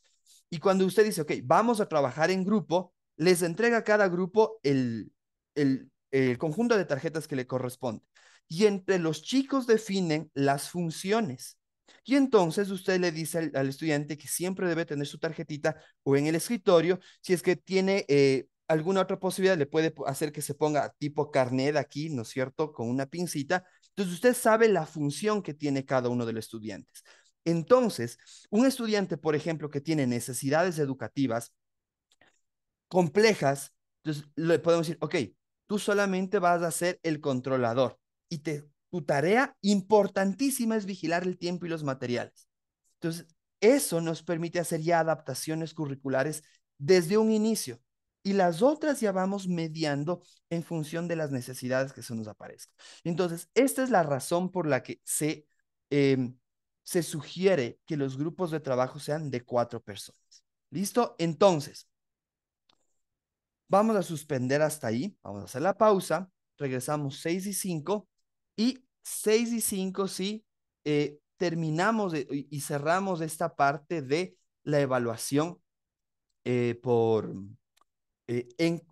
[SPEAKER 1] Y cuando usted dice, ok, vamos a trabajar en grupo, les entrega a cada grupo el conjunto de tarjetas que le corresponde. Y entre los chicos definen las funciones. Y entonces usted le dice al estudiante que siempre debe tener su tarjetita o en el escritorio. Si es que tiene alguna otra posibilidad, le puede hacer que se ponga tipo carnet aquí, ¿no es cierto? Con una pincita. Entonces usted sabe la función que tiene cada uno de los estudiantes. Entonces, un estudiante, por ejemplo, que tiene necesidades educativas complejas, entonces le podemos decir, ok, tú solamente vas a ser el controlador y tu tarea importantísima es vigilar el tiempo y los materiales. Entonces, eso nos permite hacer ya adaptaciones curriculares desde un inicio y las otras ya vamos mediando en función de las necesidades que se nos aparezcan. Entonces, esta es la razón por la que eh, se sugiere que los grupos de trabajo sean de 4 personas. ¿Listo? Entonces, vamos a suspender hasta ahí, vamos a hacer la pausa, regresamos 6:05 y 6:05 sí, terminamos y cerramos esta parte de la evaluación por,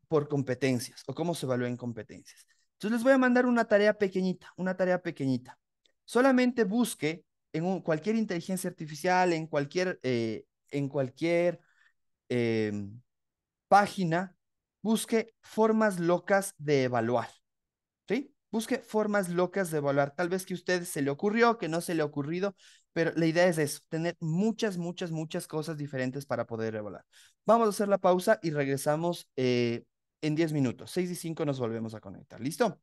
[SPEAKER 1] por competencias o cómo se evalúa en competencias. Entonces les voy a mandar una tarea pequeñita, una tarea pequeñita. Solamente busque en cualquier inteligencia artificial, en cualquier eh, página, busque formas locas de evaluar, ¿sí? Busque formas locas de evaluar. Tal vez que a usted se le ocurrió, que no se le ha ocurrido, pero la idea es eso, tener muchas, muchas, muchas cosas diferentes para poder evaluar. Vamos a hacer la pausa y regresamos en 10 minutos. 6:05 nos volvemos a conectar. ¿Listo?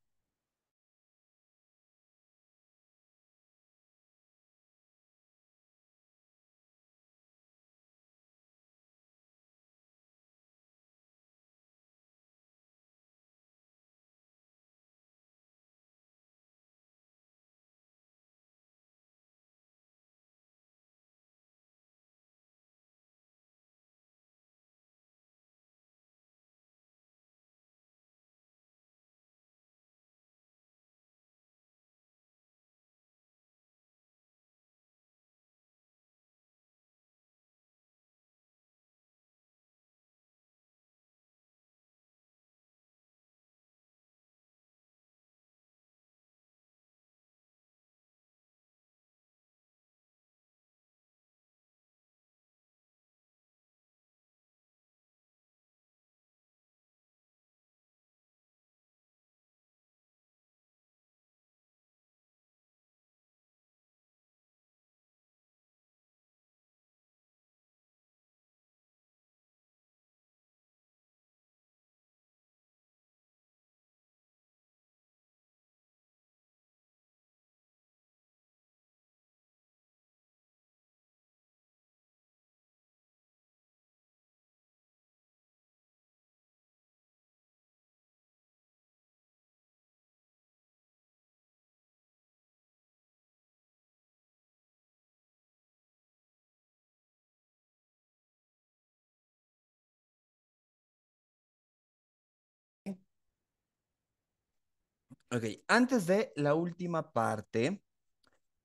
[SPEAKER 1] Ok, antes de la última parte,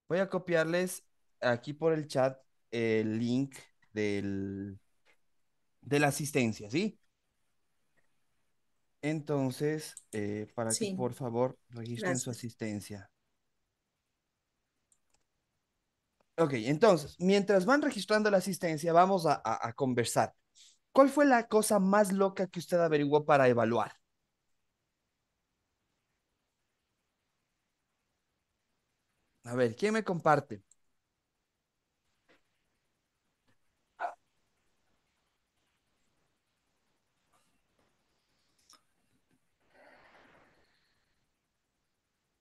[SPEAKER 1] voy a copiarles aquí por el chat el link de la asistencia, ¿sí? Entonces, para que
[SPEAKER 4] Sí,
[SPEAKER 1] por favor registren su
[SPEAKER 4] gracias.
[SPEAKER 1] asistencia. Ok, entonces, mientras van registrando la asistencia, vamos a conversar. ¿Cuál fue la cosa más loca que usted averiguó para evaluar? A ver, ¿quién me comparte?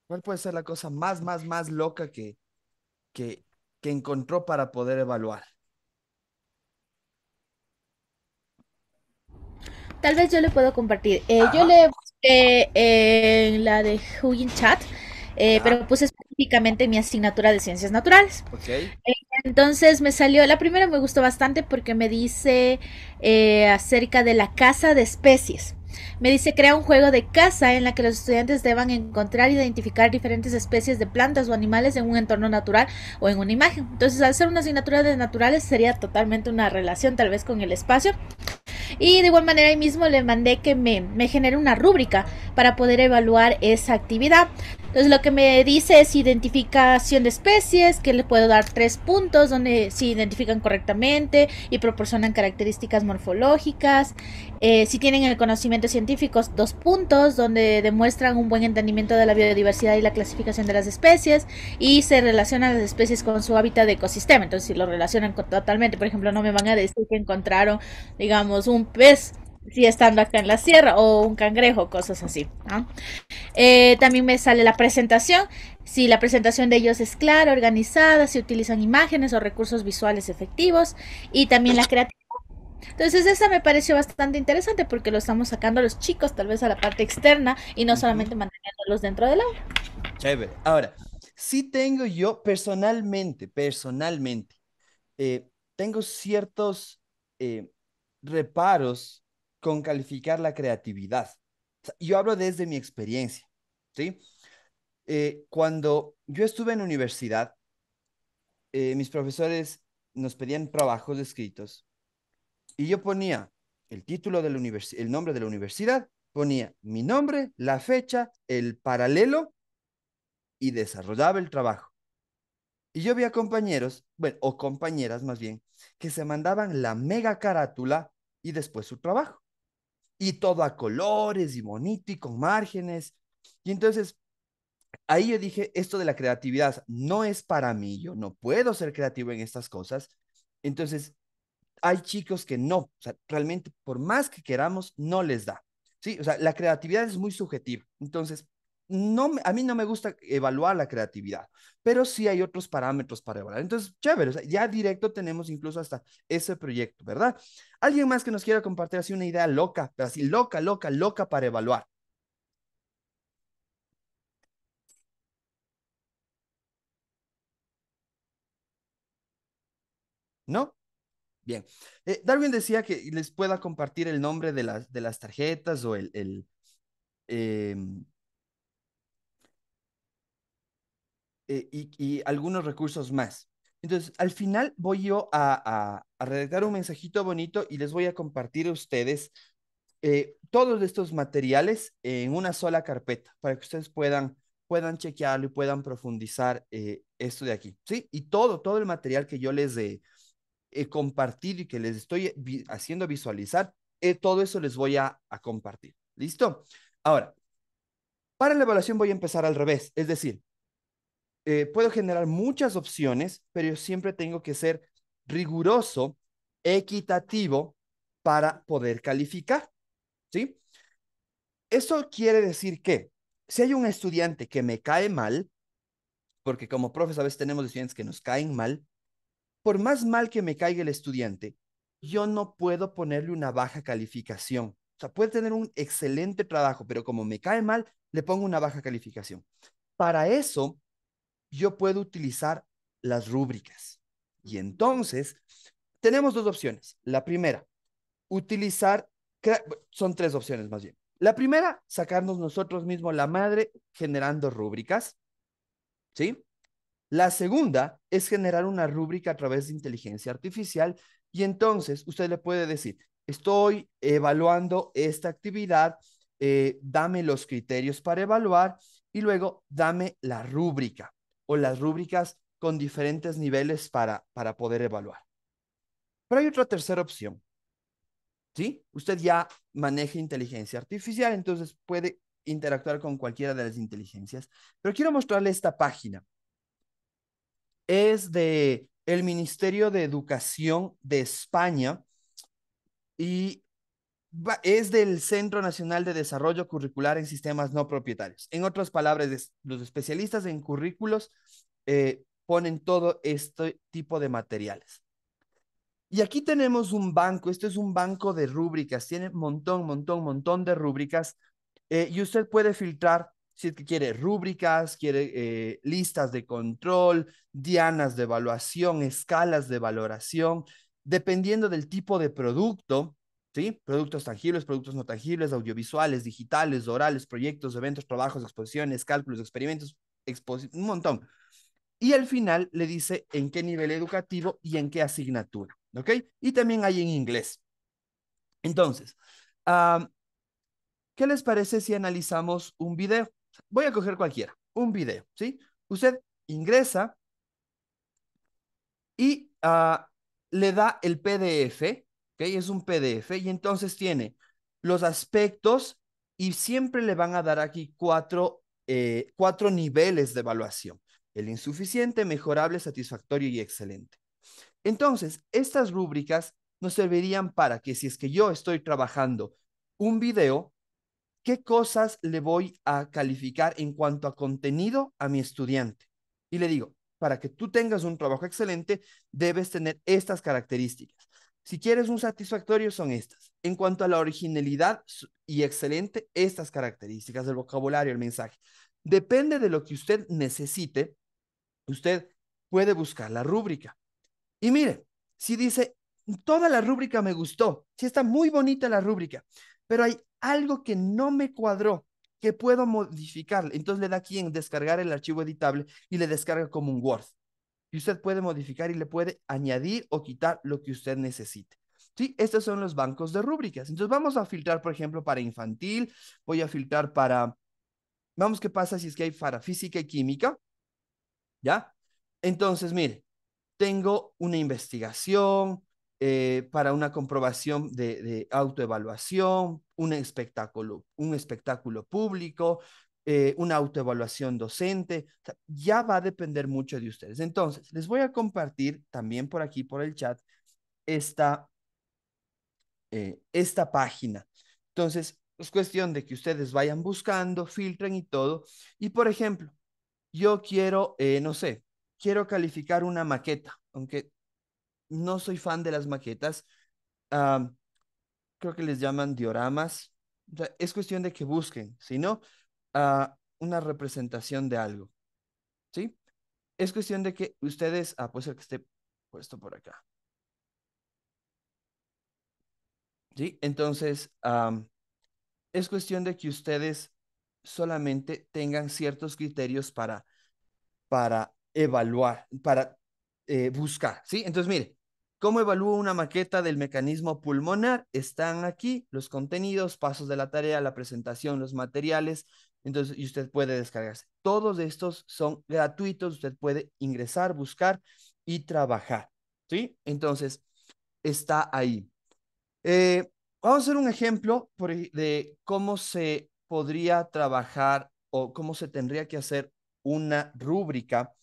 [SPEAKER 1] ¿Cuál puede ser la cosa más loca que, que encontró para poder evaluar?
[SPEAKER 7] Tal vez yo le puedo compartir. Yo
[SPEAKER 1] Ajá.
[SPEAKER 7] le busqué en la de Hugging Chat,
[SPEAKER 1] Ya,
[SPEAKER 7] pero puse específicamente mi asignatura de ciencias naturales.
[SPEAKER 1] ok.
[SPEAKER 7] Entonces me salió, la primera me gustó bastante porque me dice acerca de la caza de especies. Me dice, crea un juego de caza en la que los estudiantes deban encontrar e identificar diferentes especies de plantas o animales en un entorno natural o en una imagen. Entonces, al ser una asignatura de naturales, sería totalmente una relación tal vez con el espacio. Y de igual manera ahí mismo le mandé que me genere una rúbrica para poder evaluar esa actividad. Entonces lo que me dice es identificación de especies, que le puedo dar 3 puntos donde se identifican correctamente y proporcionan características morfológicas. Si tienen el conocimiento científico, 2 puntos donde demuestran un buen entendimiento de la biodiversidad y la clasificación de las especies y se relacionan las especies con su hábitat de ecosistema. Entonces si lo relacionan totalmente, por ejemplo, no me van a decir que encontraron, digamos, un pez si estando acá en la sierra o un cangrejo, cosas así, ¿no? También me sale la presentación, si la presentación de ellos es clara, organizada, si utilizan imágenes o recursos visuales efectivos y también la creatividad. Entonces esa me pareció bastante interesante porque lo estamos sacando a los chicos tal vez a la parte externa y no
[SPEAKER 1] Ujú.
[SPEAKER 7] solamente manteniéndolos dentro del aula.
[SPEAKER 1] Chévere. Ahora, sí tengo yo personalmente, tengo ciertos eh, reparos con calificar la creatividad. O sea, yo hablo desde mi experiencia, ¿sí? Cuando yo estuve en la universidad, mis profesores nos pedían trabajos escritos y yo ponía el título de la universidad, el nombre de la universidad, ponía mi nombre, la fecha, el paralelo y desarrollaba el trabajo. Y yo veía compañeros, bueno, o compañeras más bien, que se mandaban la mega carátula y después su trabajo. Y todo a colores y bonito y con márgenes. Y entonces ahí yo dije, esto de la creatividad no es para mí, yo no puedo ser creativo en estas cosas. Entonces hay chicos que no, o sea, realmente por más que queramos, no les da. Sí, o sea, la creatividad es muy subjetiva. Entonces, no, a mí no me gusta evaluar la creatividad, pero sí hay otros parámetros para evaluar. Entonces, chévere, o sea, ya directo tenemos incluso hasta ese proyecto, ¿verdad? ¿Alguien más que nos quiera compartir así una idea loca, pero así loca para evaluar? ¿No? Bien. Darwin decía que les pueda compartir el nombre de las tarjetas o em, y algunos recursos más. Entonces, al final voy yo a redactar un mensajito bonito y les voy a compartir a ustedes todos estos materiales en una sola carpeta para que ustedes puedan chequearlo y puedan profundizar esto de aquí, ¿sí? Y todo el material que yo les he compartido y que les estoy haciendo visualizar, todo eso les voy a compartir. ¿Listo? Ahora, para la evaluación voy a empezar al revés, es decir, puedo generar muchas opciones, pero yo siempre tengo que ser riguroso, equitativo para poder calificar, ¿sí? Eso quiere decir que si hay un estudiante que me cae mal, porque como profes a veces tenemos estudiantes que nos caen mal, por más mal que me caiga el estudiante, yo no puedo ponerle una baja calificación. O sea, puede tener un excelente trabajo, pero como me cae mal, le pongo una baja calificación. Para eso, yo puedo utilizar las rúbricas. Y entonces, tenemos dos opciones. La primera, utilizar, son tres opciones más bien. La primera, sacarnos nosotros mismos la madre generando rúbricas, ¿sí? La segunda es generar una rúbrica a través de inteligencia artificial y entonces usted le puede decir, estoy evaluando esta actividad, dame los criterios para evaluar y luego dame la rúbrica o las rúbricas con diferentes niveles para poder evaluar. Pero hay otra tercera opción, ¿sí? Usted ya maneja inteligencia artificial, entonces puede interactuar con cualquiera de las inteligencias, pero quiero mostrarle esta página. es de el Ministerio de Educación de España y es del Centro Nacional de Desarrollo Curricular en Sistemas No Propietarios. En otras palabras, los especialistas en currículos ponen todo este tipo de materiales. Y aquí tenemos un banco, este es un banco de rúbricas, tiene montón de rúbricas y usted puede filtrar si es que quiere rúbricas, quiere listas de control, dianas de evaluación, escalas de valoración, dependiendo del tipo de producto, ¿sí? Productos tangibles, productos no tangibles, audiovisuales, digitales, orales, proyectos, eventos, trabajos, exposiciones, cálculos, experimentos, un montón. Y al final le dice en qué nivel educativo y en qué asignatura, ¿ok? Y también hay en inglés. Entonces, um, ¿qué les parece si analizamos un video? Voy a coger cualquiera, un video, ¿sí? Usted ingresa y le da el PDF, ¿ok? Es un PDF y entonces tiene los aspectos y siempre le van a dar aquí cuatro niveles de evaluación. El insuficiente, mejorable, satisfactorio y excelente. Entonces, estas rúbricas nos servirían para que si es que yo estoy trabajando un video, ¿qué cosas le voy a calificar en cuanto a contenido a mi estudiante? Y le digo, para que tú tengas un trabajo excelente, debes tener estas características. Si quieres un satisfactorio, son estas. En cuanto a la originalidad y excelente, estas características del vocabulario, el mensaje. Depende de lo que usted necesite, usted puede buscar la rúbrica. Y mire, si dice, toda la rúbrica me gustó, sí está muy bonita la rúbrica, pero hay algo que no me cuadró, que puedo modificar. Entonces le da aquí en descargar el archivo editable y le descarga como un Word. Y usted puede modificar y le puede añadir o quitar lo que usted necesite. Sí, estos son los bancos de rúbricas. Entonces vamos a filtrar, por ejemplo, para infantil, voy a filtrar para, vamos, ¿qué pasa si es que hay para física y química? ¿Ya? Entonces, mire, tengo una investigación para una comprobación de autoevaluación, un espectáculo público, una autoevaluación docente. O sea, ya va a depender mucho de ustedes. Entonces, les voy a compartir también por aquí, por el chat, esta, esta página. Entonces, es cuestión de que ustedes vayan buscando, filtren y todo. Y, por ejemplo, yo quiero, no sé, quiero calificar una maqueta, aunque no soy fan de las maquetas. ah, Creo que les llaman dioramas. O sea, es cuestión de que busquen, si no, una representación de algo, ¿sí? Es cuestión de que ustedes, puede ser que esté puesto por acá, ¿sí? Entonces, es cuestión de que ustedes solamente tengan ciertos criterios para evaluar, para buscar, ¿sí? Entonces, mire, ¿cómo evalúo una maqueta del mecanismo pulmonar? Están aquí los contenidos, pasos de la tarea, la presentación, los materiales, entonces, y usted puede descargarse. Todos estos son gratuitos, usted puede ingresar, buscar y trabajar, ¿sí? Entonces, está ahí. Vamos a hacer un ejemplo de cómo se podría trabajar o cómo se tendría que hacer una rúbrica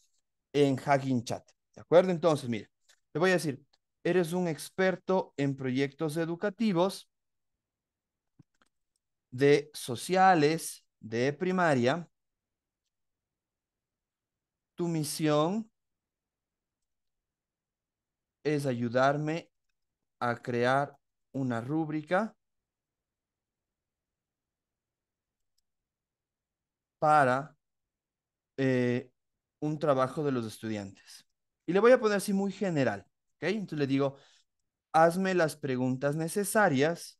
[SPEAKER 1] en Hugging Chat. ¿De acuerdo? Entonces, mire, le voy a decir, eres un experto en proyectos educativos de sociales, de primaria. Tu misión es ayudarme a crear una rúbrica para eh, un trabajo de los estudiantes. Y le voy a poner así muy general, ¿ok? Entonces le digo, hazme las preguntas necesarias.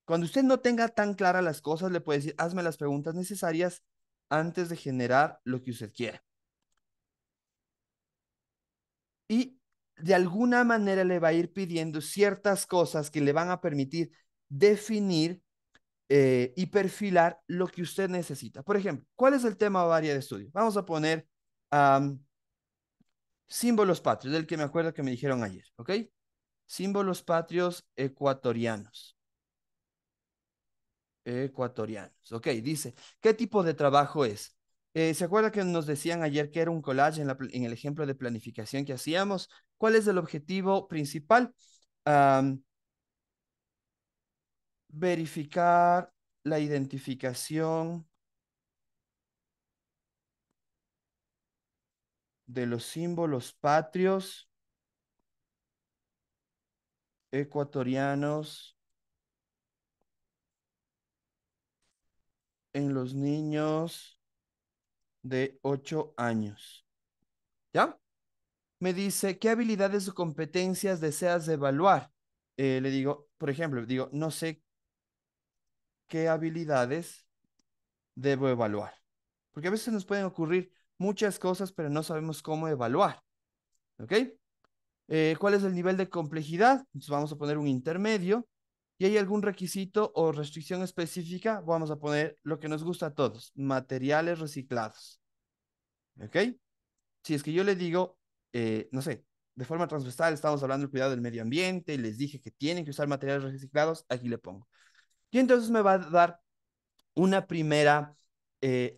[SPEAKER 1] Cuando usted no tenga tan claras las cosas, le puede decir, hazme las preguntas necesarias antes de generar lo que usted quiere. Y de alguna manera le va a ir pidiendo ciertas cosas que le van a permitir definir y perfilar lo que usted necesita. Por ejemplo, ¿cuál es el tema o área de estudio? Vamos a poner símbolos patrios, del que me acuerdo que me dijeron ayer, ¿ok? Símbolos patrios ecuatorianos. Ecuatorianos. Ok, dice, ¿qué tipo de trabajo es? ¿Se acuerda que nos decían ayer que era un collage en el ejemplo de planificación que hacíamos? ¿Cuál es el objetivo principal? Am, verificar la identificación de los símbolos patrios ecuatorianos en los niños de 8 años. ¿Ya? Me dice, ¿qué habilidades o competencias deseas evaluar? Le digo, por ejemplo, digo, no sé qué habilidades debo evaluar. Porque a veces nos pueden ocurrir muchas cosas, pero no sabemos cómo evaluar. ¿Ok? ¿Cuál es el nivel de complejidad? Entonces vamos a poner un intermedio. ¿Y hay algún requisito o restricción específica? Vamos a poner lo que nos gusta a todos, materiales reciclados. ¿Ok? Si es que yo le digo, no sé, de forma transversal estamos hablando del cuidado del medio ambiente, les dije que tienen que usar materiales reciclados, aquí le pongo. Y entonces me va a dar una primera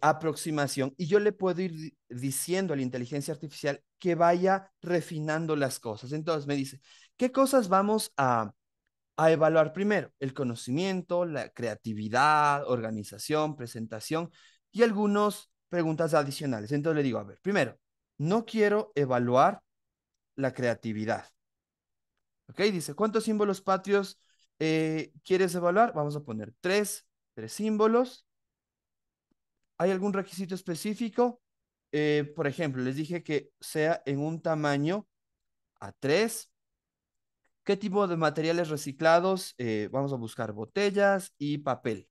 [SPEAKER 1] aproximación y yo le puedo ir diciendo a la inteligencia artificial que vaya refinando las cosas. Entonces me dice, ¿qué cosas vamos a evaluar primero? El conocimiento, la creatividad, organización, presentación y algunas preguntas adicionales. Entonces le digo, a ver, primero, no quiero evaluar la creatividad. ¿Ok? Dice, ¿cuántos símbolos patrios quieres evaluar? Vamos a poner tres símbolos. ¿Hay algún requisito específico? Por ejemplo, les dije que sea en un tamaño A3. ¿Qué tipo de materiales reciclados? Vamos a buscar botellas y papel.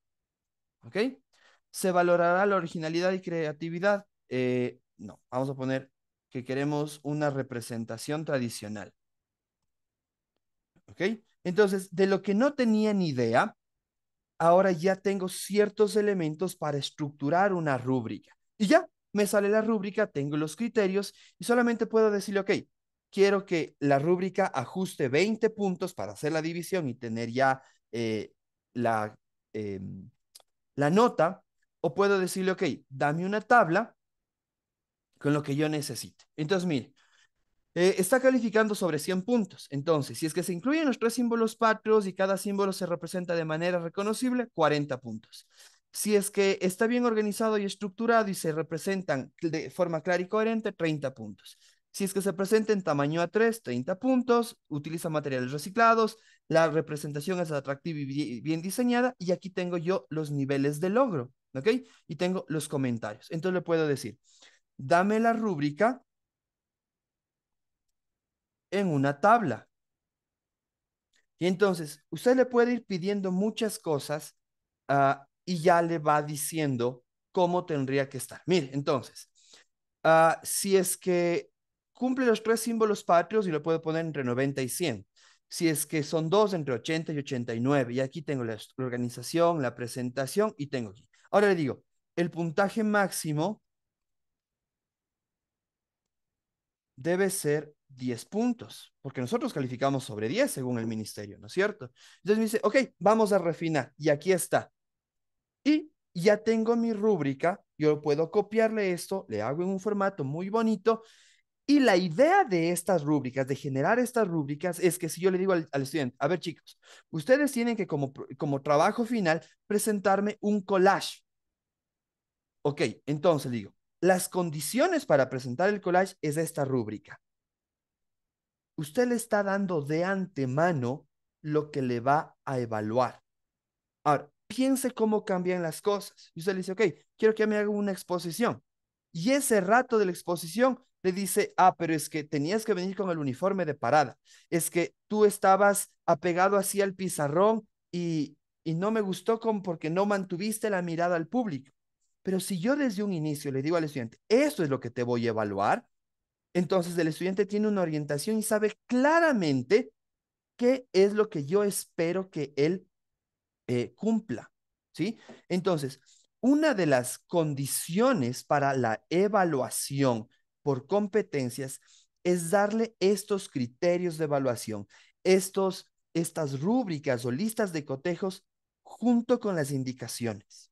[SPEAKER 1] ¿Ok? ¿Se valorará la originalidad y creatividad? No, vamos a poner que queremos una representación tradicional. ¿Ok? Entonces, de lo que no tenía ni idea, ahora ya tengo ciertos elementos para estructurar una rúbrica. Y ya me sale la rúbrica, tengo los criterios y solamente puedo decirle, ok, quiero que la rúbrica ajuste 20 puntos para hacer la división y tener ya eh, la, eh, la nota, o puedo decirle, ok, dame una tabla con lo que yo necesite. Entonces, mire, está calificando sobre 100 puntos. Entonces, si es que se incluyen los tres símbolos patrios y cada símbolo se representa de manera reconocible, 40 puntos. Si es que está bien organizado y estructurado y se representan de forma clara y coherente, 30 puntos. Si es que se presenta en tamaño A3, 30 puntos, utiliza materiales reciclados, la representación es atractiva y bien diseñada, y aquí tengo yo los niveles de logro, ¿ok? Y tengo los comentarios. Entonces le puedo decir, dame la rúbrica en una tabla. Y entonces, usted le puede ir pidiendo muchas cosas y ya le va diciendo cómo tendría que estar. Mire, entonces, si es que cumple los tres símbolos patrios y lo puedo poner entre 90 y 100. Si es que son dos, entre 80 y 89. Y aquí tengo la organización, la presentación y tengo aquí. Ahora le digo, el puntaje máximo debe ser 10 puntos, porque nosotros calificamos sobre 10 según el ministerio, ¿no es cierto? Entonces me dice, ok, vamos a refinar y aquí está. Y ya tengo mi rúbrica, yo puedo copiarle esto, le hago en un formato muy bonito y la idea de estas rúbricas, de generar estas rúbricas, es que si yo le digo al estudiante, a ver chicos, ustedes tienen que como trabajo final presentarme un collage. Ok, entonces digo, las condiciones para presentar el collage es esta rúbrica. Usted le está dando de antemano lo que le va a evaluar. Ahora, piense cómo cambian las cosas. Y usted le dice, ok, quiero que me haga una exposición. Y ese rato de la exposición le dice, pero es que tenías que venir con el uniforme de parada. Es que tú estabas apegado así al pizarrón y no me gustó porque no mantuviste la mirada al público. Pero si yo desde un inicio le digo al estudiante, esto es lo que te voy a evaluar, entonces el estudiante tiene una orientación y sabe claramente qué es lo que yo espero que él cumpla, ¿sí? Entonces, una de las condiciones para la evaluación por competencias es darle estos criterios de evaluación, estas rúbricas o listas de cotejos junto con las indicaciones.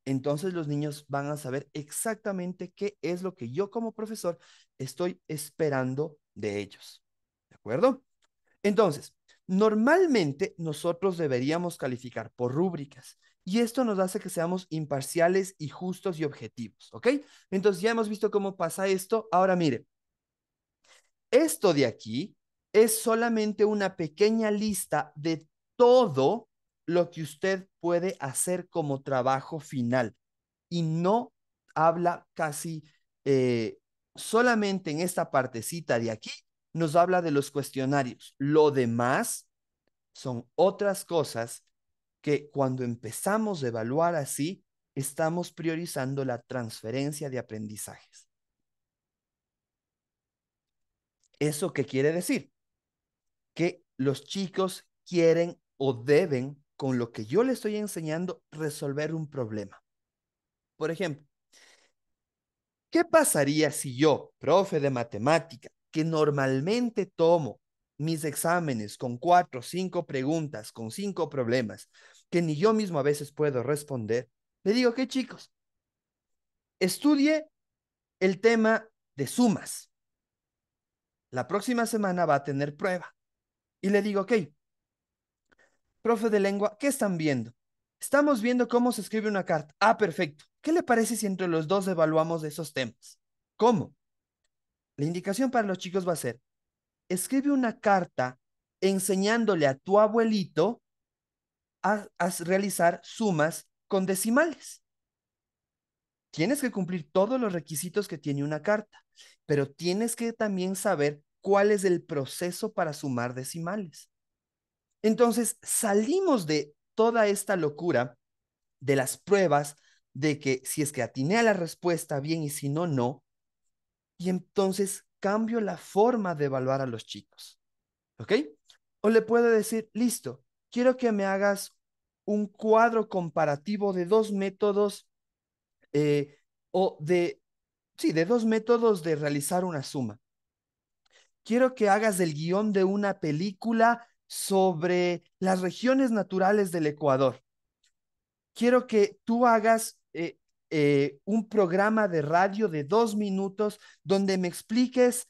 [SPEAKER 1] Entonces los niños van a saber exactamente qué es lo que yo como profesor estoy esperando de ellos. ¿De acuerdo? Entonces, normalmente nosotros deberíamos calificar por rúbricas y esto nos hace que seamos imparciales y justos y objetivos, ¿ok? Entonces ya hemos visto cómo pasa esto. Ahora mire, esto de aquí es solamente una pequeña lista de todo lo que usted puede hacer como trabajo final y no habla casi solamente en esta partecita de aquí, nos habla de los cuestionarios. Lo demás son otras cosas que cuando empezamos a evaluar así, estamos priorizando la transferencia de aprendizajes. ¿Eso qué quiere decir? Que los chicos quieren o deben, con lo que yo les estoy enseñando, resolver un problema. Por ejemplo, ¿qué pasaría si yo, profe de matemática, que normalmente tomo mis exámenes con 4 o 5 preguntas, con 5 problemas, que ni yo mismo a veces puedo responder, le digo que chicos, estudie el tema de sumas. La próxima semana va a tener prueba. Y le digo, ok, profe de lengua, ¿qué están viendo? Estamos viendo cómo se escribe una carta. Ah, perfecto. ¿Qué le parece si entre los dos evaluamos esos temas? ¿Cómo? La indicación para los chicos va a ser, escribe una carta enseñándole a tu abuelito a realizar sumas con decimales. Tienes que cumplir todos los requisitos que tiene una carta, pero tienes que también saber cuál es el proceso para sumar decimales. Entonces, salimos de toda esta locura de las pruebas, de que si es que atiné a la respuesta bien y si no, no, y entonces cambio la forma de evaluar a los chicos. ¿Ok? O le puedo decir, listo, quiero que me hagas un cuadro comparativo de dos métodos eh, o de, sí, de dos métodos de realizar una suma. Quiero que hagas el guión de una película sobre las regiones naturales del Ecuador. Quiero que tú hagas un programa de radio de 2 minutos donde me expliques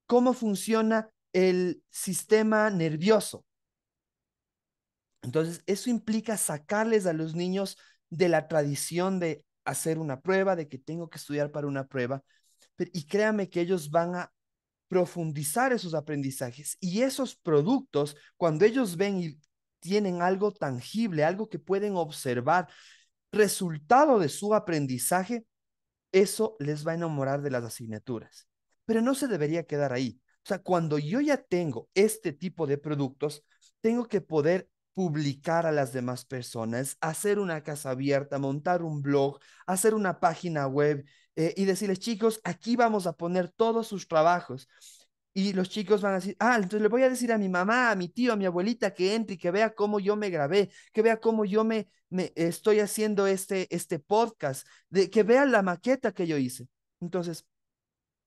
[SPEAKER 1] cómo funciona el sistema nervioso. Entonces, eso implica sacarles a los niños de la tradición de hacer una prueba, de que tengo que estudiar para una prueba, y créame que ellos van a profundizar esos aprendizajes y esos productos, cuando ellos ven y tienen algo tangible, algo que pueden observar, resultado de su aprendizaje, eso les va a enamorar de las asignaturas. Pero no se debería quedar ahí. O sea, cuando yo ya tengo este tipo de productos, tengo que poder publicar a las demás personas, hacer una casa abierta, montar un blog, hacer una página web y decirles, chicos, aquí vamos a poner todos sus trabajos. Y los chicos van a decir, ah, entonces le voy a decir a mi mamá, a mi tío, a mi abuelita que entre y que vea cómo yo me grabé, que vea cómo yo me estoy haciendo este podcast, de que vea la maqueta que yo hice. Entonces,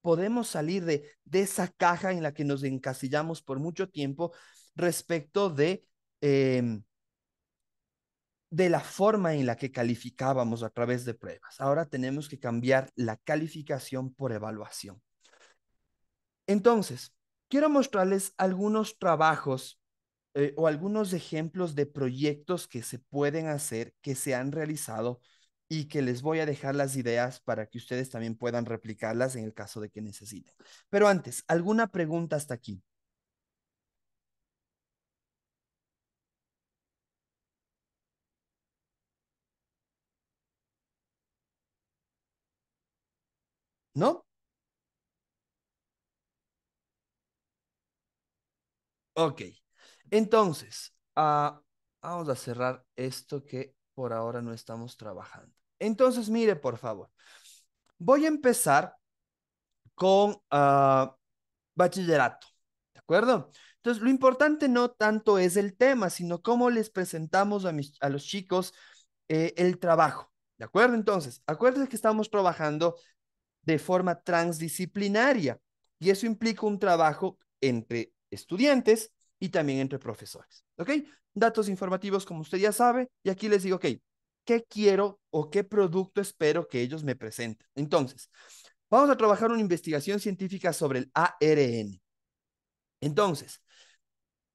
[SPEAKER 1] podemos salir de esa caja en la que nos encasillamos por mucho tiempo respecto de la forma en la que calificábamos a través de pruebas. Ahora tenemos que cambiar la calificación por evaluación. Entonces, quiero mostrarles algunos trabajos o algunos ejemplos de proyectos que se pueden hacer, que se han realizado y que les voy a dejar las ideas para que ustedes también puedan replicarlas en el caso de que necesiten. Pero antes, ¿alguna pregunta hasta aquí? ¿No? Ok. Entonces, vamos a cerrar esto que por ahora no estamos trabajando. Entonces, mire, por favor, voy a empezar con bachillerato, ¿de acuerdo? Entonces, lo importante no tanto es el tema, sino cómo les presentamos a los chicos el trabajo, ¿de acuerdo? Entonces, acuérdense que estamos trabajando de forma transdisciplinaria y eso implica un trabajo entre estudiantes y también entre profesores, ¿ok? Datos informativos, como usted ya sabe, y aquí les digo, ok, qué quiero o qué producto espero que ellos me presenten. Entonces, vamos a trabajar una investigación científica sobre el ARN. Entonces,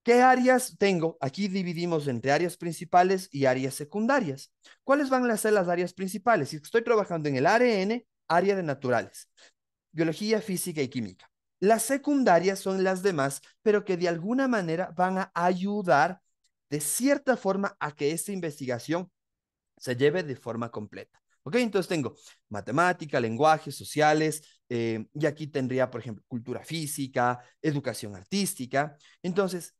[SPEAKER 1] ¿qué áreas tengo? Aquí dividimos entre áreas principales y áreas secundarias. ¿Cuáles van a ser las áreas principales? Si estoy trabajando en el ARN, área de naturales, biología, física y química. Las secundarias son las demás, pero que de alguna manera van a ayudar de cierta forma a que esta investigación se lleve de forma completa. ¿Ok? Entonces tengo matemática, lenguajes sociales, y aquí tendría, por ejemplo, cultura física, educación artística. Entonces,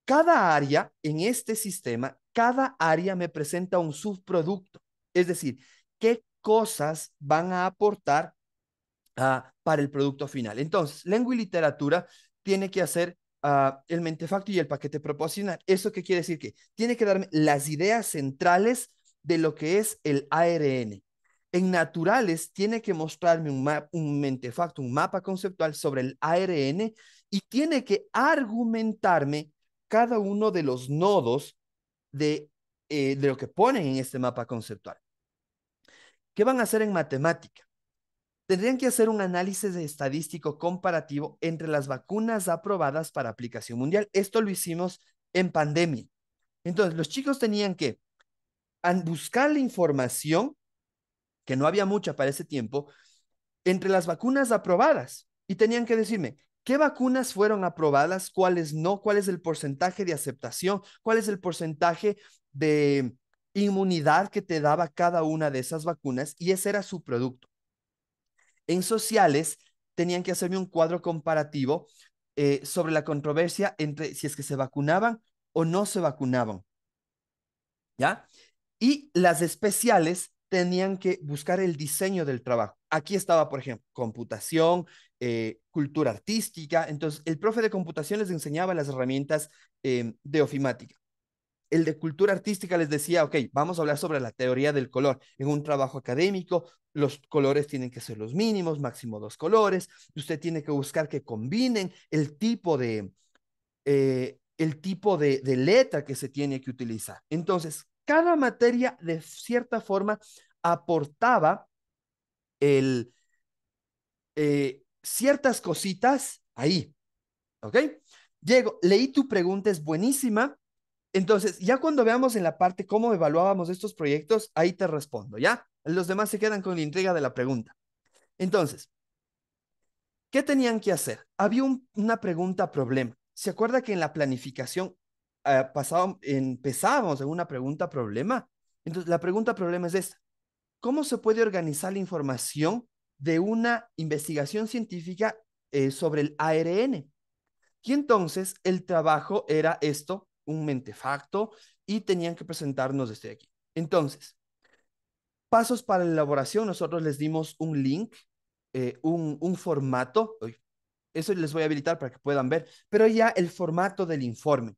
[SPEAKER 1] cada área en este sistema, cada área me presenta un subproducto. Es decir, qué cosas van a aportar para el producto final. Entonces, lengua y literatura tiene que hacer el mentefacto y el paquete proporcional. ¿Eso qué quiere decir? Que tiene que darme las ideas centrales de lo que es el ARN. En naturales tiene que mostrarme un mentefacto, un mapa conceptual sobre el ARN y tiene que argumentarme cada uno de los nodos de lo que ponen en este mapa conceptual. ¿Qué van a hacer en matemática? Tendrían que hacer un análisis estadístico comparativo entre las vacunas aprobadas para aplicación mundial. Esto lo hicimos en pandemia. Entonces, los chicos tenían que buscar la información, que no había mucha para ese tiempo, entre las vacunas aprobadas y tenían que decirme qué vacunas fueron aprobadas, cuáles no, cuál es el porcentaje de aceptación, cuál es el porcentaje de inmunidad que te daba cada una de esas vacunas y ese era su producto. En sociales, tenían que hacerme un cuadro comparativo sobre la controversia entre si es que se vacunaban o no se vacunaban, ¿ya? Y las especiales tenían que buscar el diseño del trabajo. Aquí estaba, por ejemplo, computación, cultura artística. Entonces, el profe de computación les enseñaba las herramientas de ofimática. El de cultura artística les decía, ok, vamos a hablar sobre la teoría del color. En un trabajo académico, los colores tienen que ser los mínimos, máximo 2 colores. Usted tiene que buscar que combinen el tipo de letra que se tiene que utilizar. Entonces, cada materia de cierta forma aportaba el, ciertas cositas ahí, ¿ok? Llego, leí tu pregunta, es buenísima. Entonces, ya cuando veamos en la parte cómo evaluábamos estos proyectos, ahí te respondo, ¿ya? Los demás se quedan con la intriga de la pregunta. Entonces, ¿qué tenían que hacer? Había una pregunta problema. ¿Se acuerda que en la planificación empezábamos en una pregunta problema? Entonces, la pregunta problema es esta. ¿Cómo se puede organizar la información de una investigación científica sobre el ARN? Y entonces el trabajo era esto, un mentefacto, y tenían que presentarnos desde aquí. Entonces, pasos para la elaboración, nosotros les dimos un link, un formato, eso les voy a habilitar para que puedan ver, pero ya el formato del informe.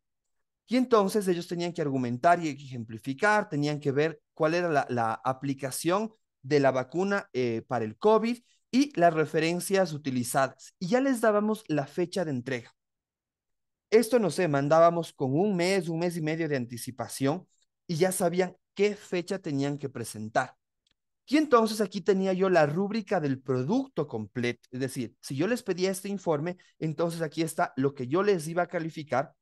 [SPEAKER 1] Y entonces ellos tenían que argumentar y ejemplificar, tenían que ver cuál era la aplicación de la vacuna para el COVID y las referencias utilizadas. Y ya les dábamos la fecha de entrega. Esto, no sé, mandábamos con un mes y medio de anticipación y ya sabían qué fecha tenían que presentar. Y entonces aquí tenía yo la rúbrica del producto completo. Es decir, si yo les pedía este informe, entonces aquí está lo que yo les iba a calificar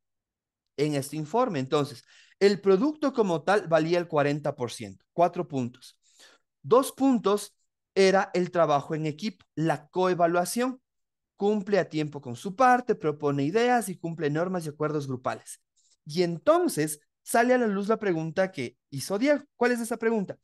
[SPEAKER 1] en este informe. Entonces, el producto como tal valía el 40%, 4 puntos. 2 puntos era el trabajo en equipo, la coevaluación. Cumple a tiempo con su parte, propone ideas y cumple normas y acuerdos grupales. Y entonces sale a la luz la pregunta que hizo Diego. ¿Cuál es esa pregunta?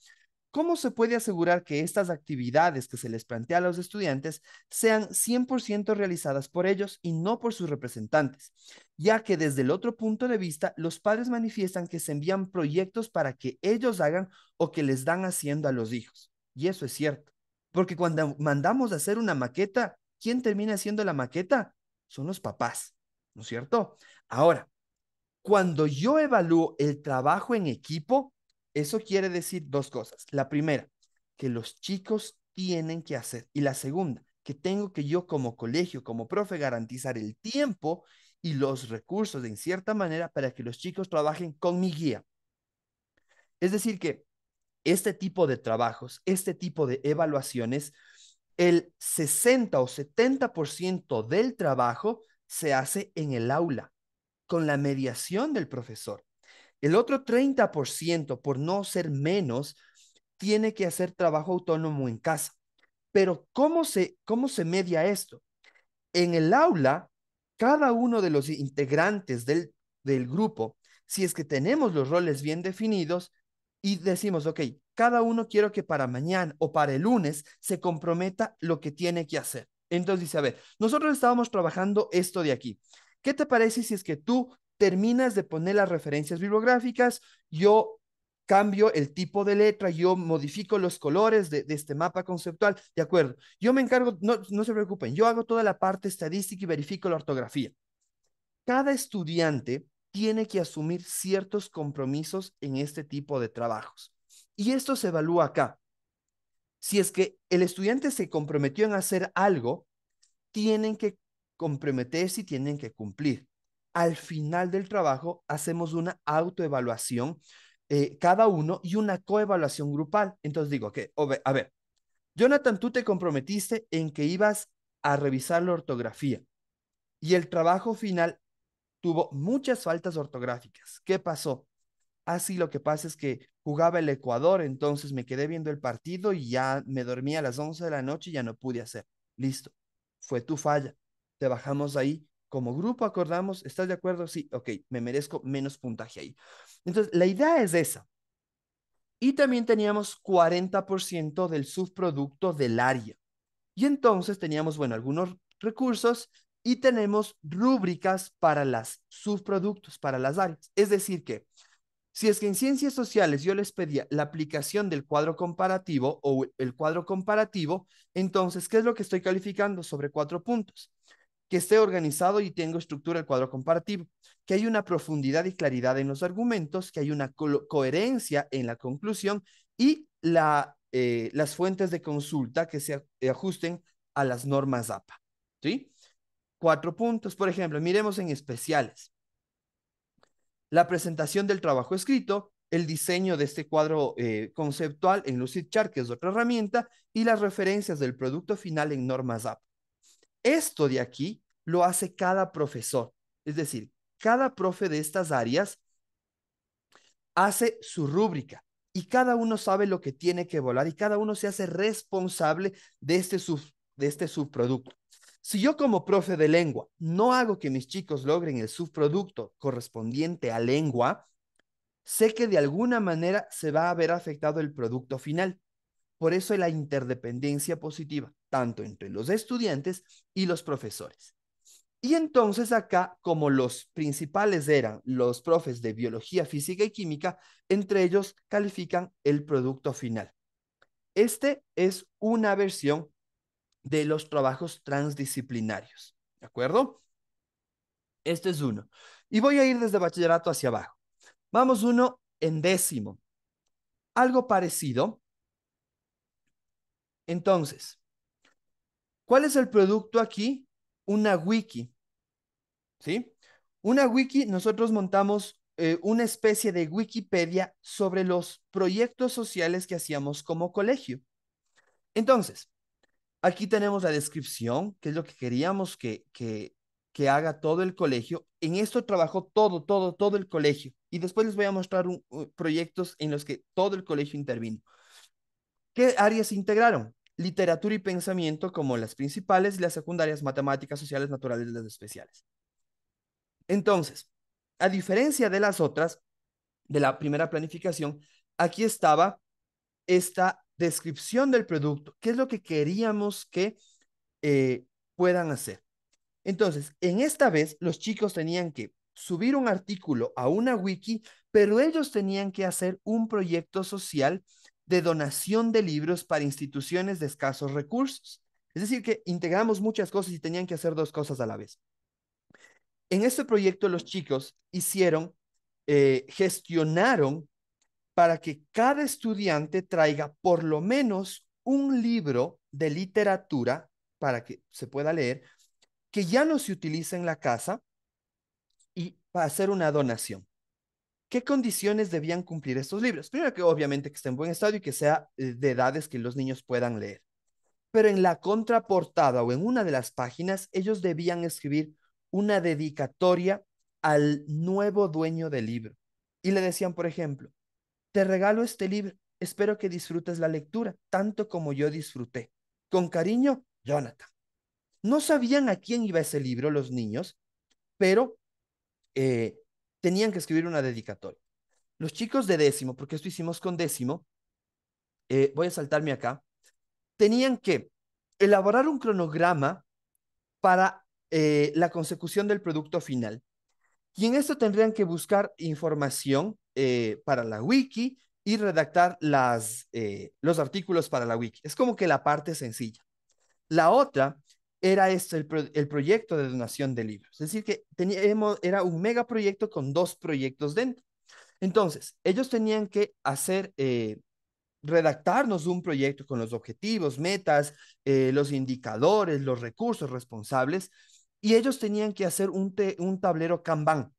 [SPEAKER 1] ¿Cómo se puede asegurar que estas actividades que se les plantea a los estudiantes sean 100% realizadas por ellos y no por sus representantes? Ya que desde el otro punto de vista, los padres manifiestan que se envían proyectos para que ellos hagan o que les dan haciendo a los hijos. Y eso es cierto, porque cuando mandamos a hacer una maqueta, ¿quién termina haciendo la maqueta? Son los papás, ¿no es cierto? Ahora, cuando yo evalúo el trabajo en equipo, eso quiere decir 2 cosas. La primera, que los chicos tienen que hacer. Y la segunda, que tengo que yo como colegio, como profe, garantizar el tiempo y los recursos en cierta manera para que los chicos trabajen con mi guía. Es decir, que este tipo de trabajos, este tipo de evaluaciones, el 60 o 70% del trabajo se hace en el aula, con la mediación del profesor. El otro 30%, por no ser menos, tiene que hacer trabajo autónomo en casa. Pero cómo se media esto? En el aula, cada uno de los integrantes del grupo, si es que tenemos los roles bien definidos y decimos, ok, cada uno quiero que para mañana o para el lunes se comprometa lo que tiene que hacer. Entonces dice, a ver, nosotros estábamos trabajando esto de aquí. ¿Qué te parece si es que tú terminas de poner las referencias bibliográficas? Yo cambio el tipo de letra, yo modifico los colores de este mapa conceptual, de acuerdo. Yo me encargo, no se preocupen, yo hago toda la parte estadística y verifico la ortografía. Cada estudiante tiene que asumir ciertos compromisos en este tipo de trabajos. Y esto se evalúa acá. Si es que el estudiante se comprometió en hacer algo, tienen que comprometerse y tienen que cumplir. Al final del trabajo hacemos una autoevaluación cada uno y una coevaluación grupal. Entonces digo, que, a ver, Jonathan, tú te comprometiste en que ibas a revisar la ortografía y el trabajo final tuvo muchas faltas ortográficas. ¿Qué pasó? Así lo que pasa es que jugaba el Ecuador, entonces me quedé viendo el partido y ya me dormí a las 11 de la noche y ya no pude hacer. Listo, fue tu falla. Te bajamos ahí. Como grupo acordamos, ¿estás de acuerdo? Sí, ok, me merezco menos puntaje ahí. Entonces, la idea es esa. Y también teníamos 40% del subproducto del área. Y entonces teníamos, bueno, algunos recursos y tenemos rúbricas para las subproductos, para las áreas. Es decir, que si es que en ciencias sociales yo les pedía la aplicación del cuadro comparativo o el cuadro comparativo, entonces, ¿qué es lo que estoy calificando sobre 4 puntos? Que esté organizado y tenga estructura el cuadro comparativo, que hay una profundidad y claridad en los argumentos, que hay una coherencia en la conclusión y las fuentes de consulta que se ajusten a las normas APA. ¿Sí? 4 puntos, por ejemplo, miremos en especiales. La presentación del trabajo escrito, el diseño de este cuadro conceptual en Lucidchart, que es otra herramienta, y las referencias del producto final en normas APA. Esto de aquí lo hace cada profesor, es decir, cada profe de estas áreas hace su rúbrica y cada uno sabe lo que tiene que volar y cada uno se hace responsable de este subproducto. Si yo como profe de lengua no hago que mis chicos logren el subproducto correspondiente a lengua, sé que de alguna manera se va a ver afectado el producto final. Por eso la interdependencia positiva, tanto entre los estudiantes y los profesores. Y entonces acá, como los principales eran los profes de biología, física y química, entre ellos califican el producto final. Este es una versión de los trabajos transdisciplinarios, ¿de acuerdo? Este es uno. Y voy a ir desde bachillerato hacia abajo. Vamos uno en décimo. Algo parecido. Entonces, ¿cuál es el producto aquí? Una wiki, ¿sí? Una wiki, nosotros montamos una especie de Wikipedia sobre los proyectos sociales que hacíamos como colegio. Entonces, aquí tenemos la descripción, que es lo que queríamos que haga todo el colegio. En esto trabajó todo el colegio. Y después les voy a mostrar proyectos en los que todo el colegio intervino. ¿Qué áreas se integraron? Literatura y pensamiento como las principales y las secundarias, matemáticas, sociales, naturales y las especiales. Entonces, a diferencia de las otras, de la primera planificación, aquí estaba esta descripción del producto, qué es lo que queríamos que puedan hacer. Entonces, en esta vez, los chicos tenían que subir un artículo a una wiki, pero ellos tenían que hacer un proyecto social de donación de libros para instituciones de escasos recursos. Es decir, que integramos muchas cosas y tenían que hacer 2 cosas a la vez. En este proyecto los chicos gestionaron para que cada estudiante traiga por lo menos un libro de literatura para que se pueda leer, que ya no se utiliza en la casa y para hacer una donación. ¿qué condiciones debían cumplir estos libros? Primero que obviamente que esté en buen estado y que sea de edades que los niños puedan leer. Pero en la contraportada o en una de las páginas, ellos debían escribir una dedicatoria al nuevo dueño del libro. Y le decían, por ejemplo, te regalo este libro, espero que disfrutes la lectura, tanto como yo disfruté. Con cariño, Jonathan. No sabían a quién iba ese libro los niños, pero eh, tenían que escribir una dedicatoria. Los chicos de décimo, porque esto hicimos con décimo, voy a saltarme acá, tenían que elaborar un cronograma para la consecución del producto final. Y en esto tendrían que buscar información para la wiki y redactar los artículos para la wiki. Es como que la parte sencilla. La otra era el proyecto de donación de libros. Es decir, que era un megaproyecto con 2 proyectos dentro. Entonces, ellos tenían que redactarnos un proyecto con los objetivos, metas, los indicadores, los recursos responsables, y ellos tenían que hacer un tablero Kanban.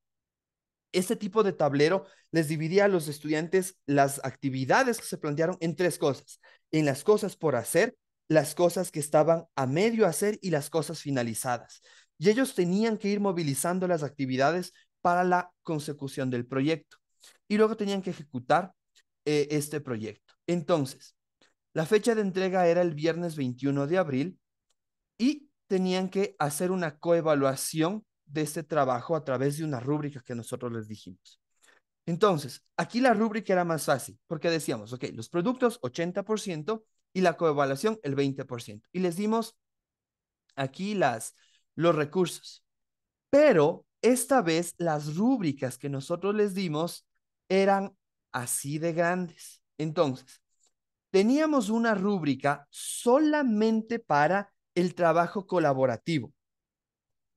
[SPEAKER 1] Este tipo de tablero les dividía a los estudiantes las actividades que se plantearon en 3 cosas: en las cosas por hacer, las cosas que estaban a medio hacer y las cosas finalizadas. Y ellos tenían que ir movilizando las actividades para la consecución del proyecto. Y luego tenían que ejecutar este proyecto. Entonces, la fecha de entrega era el viernes 21 de abril y tenían que hacer una coevaluación de este trabajo a través de una rúbrica que nosotros les dijimos. Entonces, aquí la rúbrica era más fácil porque decíamos, ok, los productos 80% y la coevaluación el 20%. Y les dimos aquí los recursos. Pero esta vez las rúbricas que nosotros les dimos eran así de grandes. Entonces, teníamos una rúbrica solamente para el trabajo colaborativo.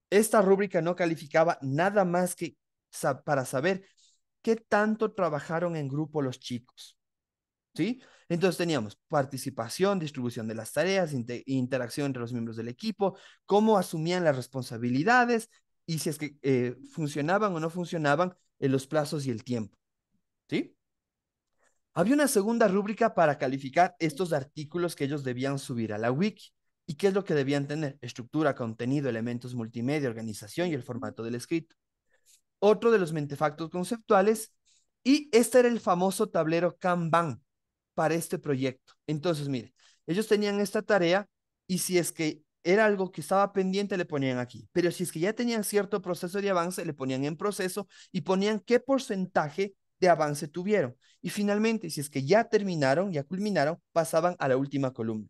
[SPEAKER 1] Esta rúbrica no calificaba nada más que para saber qué tanto trabajaron en grupo los chicos. ¿Sí? Entonces teníamos participación, distribución de las tareas, interacción entre los miembros del equipo, cómo asumían las responsabilidades y si es que funcionaban o no funcionaban en los plazos y el tiempo. ¿Sí? Había una segunda rúbrica para calificar estos artículos que ellos debían subir a la wiki. ¿Y qué es lo que debían tener? Estructura, contenido, elementos multimedia, organización y el formato del escrito. Otro de los mentefactos conceptuales, y este era el famoso tablero Kanban para este proyecto. Entonces, mire, ellos tenían esta tarea y si es que era algo que estaba pendiente, le ponían aquí. Pero si es que ya tenían cierto proceso de avance, le ponían en proceso y ponían qué porcentaje de avance tuvieron. Y finalmente, si es que ya terminaron, ya culminaron, pasaban a la última columna.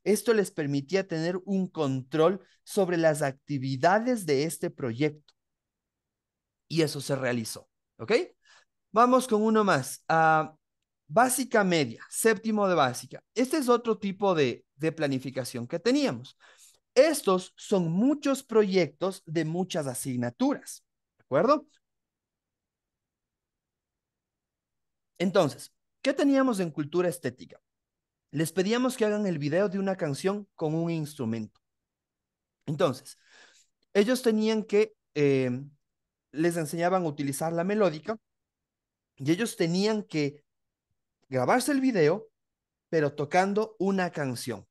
[SPEAKER 1] Esto les permitía tener un control sobre las actividades de este proyecto. Y eso se realizó. ¿Ok? Vamos con uno más. Básica media, séptimo de básica. Este es otro tipo de planificación que teníamos. Estos son muchos proyectos de muchas asignaturas. ¿De acuerdo? Entonces, ¿qué teníamos en cultura estética? Les pedíamos que hagan el video de una canción con un instrumento. Entonces, ellos tenían que, les enseñaban a utilizar la melódica y ellos tenían que grabarse el video, pero tocando una canción.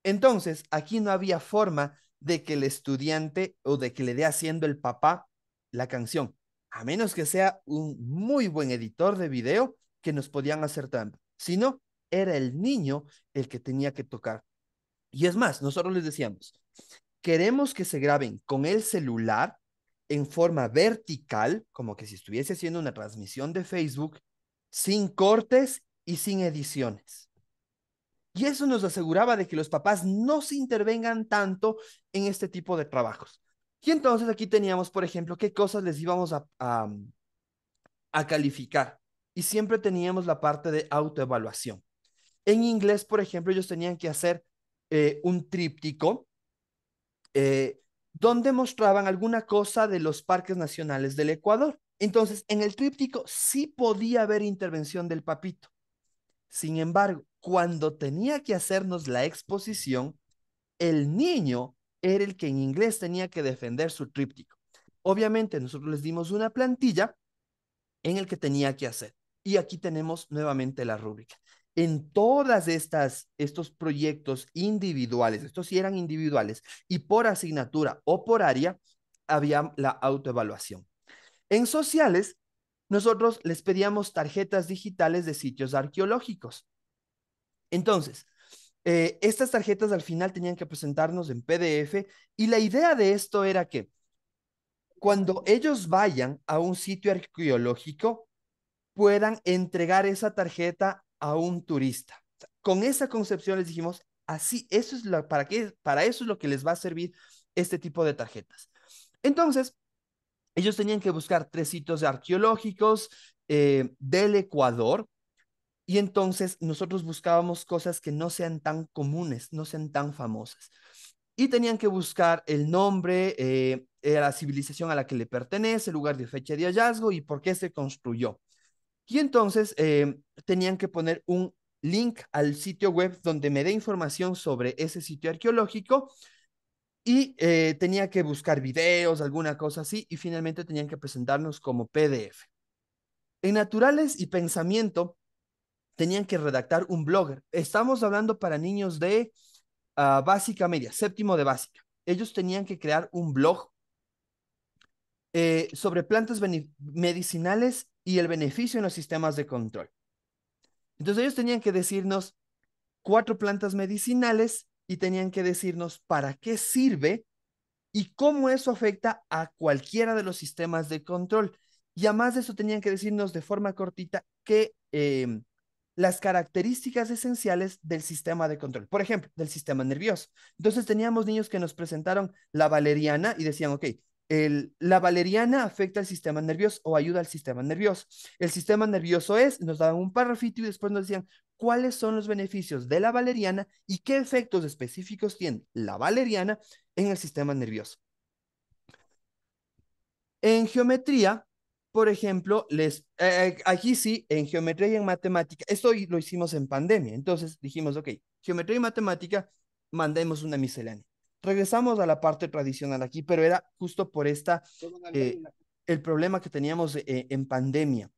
[SPEAKER 1] Entonces, aquí no había forma de que el estudiante o de que le dé haciendo el papá la canción, a menos que sea un muy buen editor de video que nos podían hacer trampa. Si no, era el niño el que tenía que tocar. Y es más, nosotros les decíamos, queremos que se graben con el celular en forma vertical, como que si estuviese haciendo una transmisión de Facebook, sin cortes y sin ediciones. Y eso nos aseguraba de que los papás no se intervengan tanto en este tipo de trabajos. Y entonces aquí teníamos, por ejemplo, qué cosas les íbamos a calificar. Y siempre teníamos la parte de autoevaluación. En inglés, por ejemplo, ellos tenían que hacer un tríptico eh, donde mostraban alguna cosa de los parques nacionales del Ecuador. Entonces, en el tríptico sí podía haber intervención del papito. Sin embargo, cuando tenía que hacernos la exposición, el niño era el que en inglés tenía que defender su tríptico. Obviamente, nosotros les dimos una plantilla en el que tenía que hacer. Y aquí tenemos nuevamente la rúbrica. En todas estos proyectos individuales, estos sí eran individuales, y por asignatura o por área, había la autoevaluación. En sociales, nosotros les pedíamos tarjetas digitales de sitios arqueológicos. Entonces, estas tarjetas al final tenían que presentarnos en PDF y la idea de esto era que cuando ellos vayan a un sitio arqueológico, puedan entregar esa tarjeta a un turista. Con esa concepción les dijimos, así, eso es para eso es lo que les va a servir este tipo de tarjetas. Entonces, ellos tenían que buscar 3 sitios arqueológicos del Ecuador y entonces nosotros buscábamos cosas que no sean tan comunes, no sean tan famosas. Y tenían que buscar el nombre, la civilización a la que le pertenece, el lugar de fecha de hallazgo y por qué se construyó. Y entonces tenían que poner un link al sitio web donde me dé información sobre ese sitio arqueológico y tenía que buscar videos, alguna cosa así, y finalmente tenían que presentarnos como PDF. En naturales y pensamiento tenían que redactar un blogger. Estamos hablando para niños de básica media, séptimo de básica. Ellos tenían que crear un blog sobre plantas medicinales y el beneficio en los sistemas de control. Entonces ellos tenían que decirnos 4 plantas medicinales y tenían que decirnos para qué sirve y cómo eso afecta a cualquiera de los sistemas de control. Y además de eso tenían que decirnos de forma cortita que las características esenciales del sistema de control, por ejemplo, del sistema nervioso. Entonces teníamos niños que nos presentaron la valeriana y decían, ok, la valeriana afecta al sistema nervioso o ayuda al sistema nervioso. El sistema nervioso nos daban un párrafito y después nos decían cuáles son los beneficios de la valeriana y qué efectos específicos tiene la valeriana en el sistema nervioso. En geometría, por ejemplo, aquí sí, en geometría y en matemática, esto lo hicimos en pandemia, entonces dijimos, ok, geometría y matemática, mandemos una miscelánea. Regresamos a la parte tradicional aquí, pero era justo por el problema que teníamos en pandemia,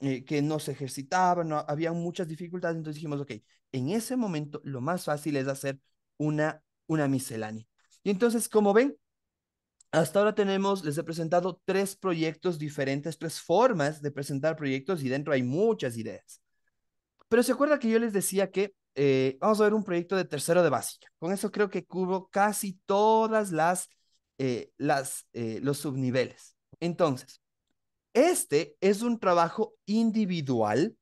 [SPEAKER 1] que no se ejercitaba, no, había muchas dificultades, entonces dijimos, ok, en ese momento lo más fácil es hacer una miscelánea. Y entonces, como ven, hasta ahora les he presentado 3 proyectos diferentes, 3 formas de presentar proyectos y dentro hay muchas ideas. Pero se acuerda que yo les decía que vamos a ver un proyecto de tercero de básica. Con eso creo que cubro casi todas los subniveles. Entonces, este es un trabajo individual,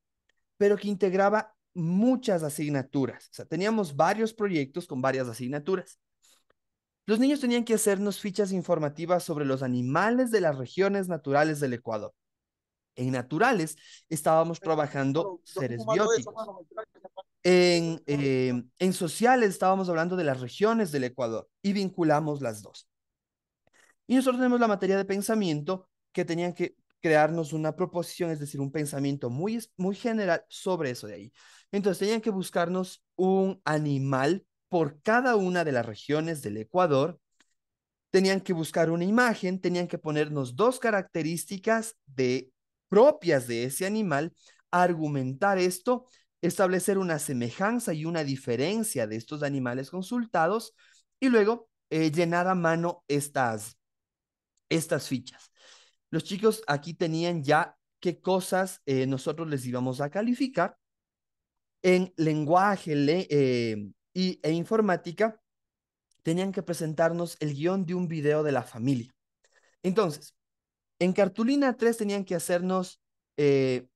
[SPEAKER 1] pero que integraba muchas asignaturas. O sea, teníamos varios proyectos con varias asignaturas. Los niños tenían que hacernos fichas informativas sobre los animales de las regiones naturales del Ecuador. En naturales estábamos trabajando seres bióticos. En sociales estábamos hablando de las regiones del Ecuador y vinculamos las dos. Y nosotros tenemos la materia de pensamiento que tenían que crearnos una proposición, es decir, un pensamiento muy general sobre eso de ahí. Entonces tenían que buscarnos un animal por cada una de las regiones del Ecuador, tenían que buscar una imagen, tenían que ponernos 2 características propias de ese animal, argumentar esto, establecer una semejanza y una diferencia de estos animales consultados y luego llenar a mano estas fichas. Los chicos aquí tenían ya qué cosas nosotros les íbamos a calificar en lenguaje e informática. Tenían que presentarnos el guión de un video de la familia. Entonces, en cartulina 3 tenían que hacernos el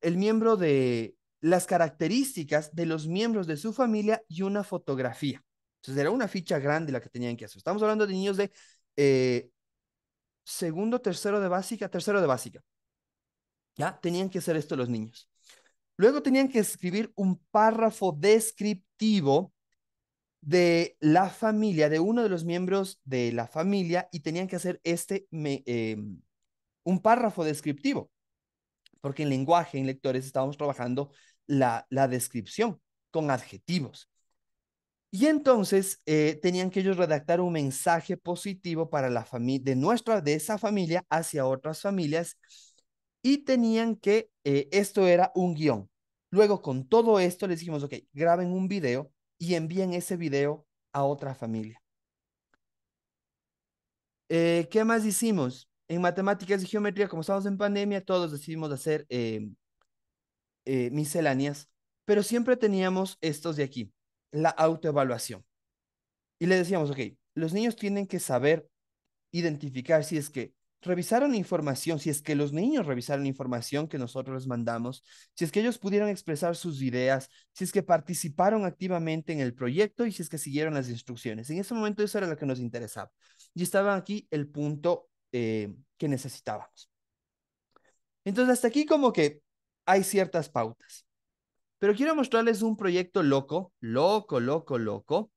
[SPEAKER 1] miembro de las características de los miembros de su familia y una fotografía. Entonces, era una ficha grande la que tenían que hacer. Estamos hablando de niños de segundo, tercero de básica, tercero de básica. ¿Ya? Tenían que hacer esto los niños. Luego tenían que escribir un párrafo descriptivo de la familia, de uno de los miembros de la familia, y tenían que hacer un párrafo descriptivo, porque en lenguaje, en lectores, estábamos trabajando la descripción con adjetivos. Y entonces tenían que ellos redactar un mensaje positivo para la familia, de esa familia hacia otras familias, y tenían que, esto era un guión. Luego con todo esto les dijimos, ok, graben un video y envíen ese video a otra familia. ¿Qué más hicimos? En matemáticas y geometría, como estamos en pandemia, todos decidimos hacer misceláneas, pero siempre teníamos estos de aquí, la autoevaluación. Y le decíamos, ok, los niños tienen que saber identificar si es que revisaron la información, si es que los niños revisaron la información que nosotros les mandamos, si es que ellos pudieron expresar sus ideas, si es que participaron activamente en el proyecto y si es que siguieron las instrucciones. En ese momento eso era lo que nos interesaba. Y estaba aquí el punto que necesitábamos. Entonces, hasta aquí como que hay ciertas pautas. Pero quiero mostrarles un proyecto loco, loco,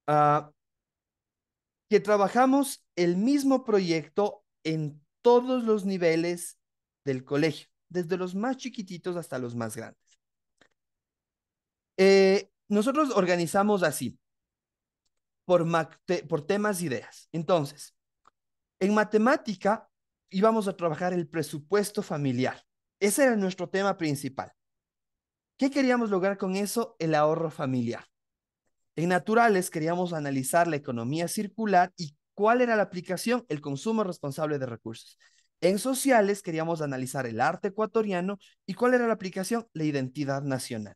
[SPEAKER 1] uh, que trabajamos el mismo proyecto en todos los niveles del colegio, desde los más chiquititos hasta los más grandes. Nosotros organizamos así, por temas e ideas. Entonces, en matemática íbamos a trabajar el presupuesto familiar. Ese era nuestro tema principal. ¿Qué queríamos lograr con eso? El ahorro familiar. En naturales queríamos analizar la economía circular y cuál era la aplicación, el consumo responsable de recursos. En sociales queríamos analizar el arte ecuatoriano y cuál era la aplicación, la identidad nacional.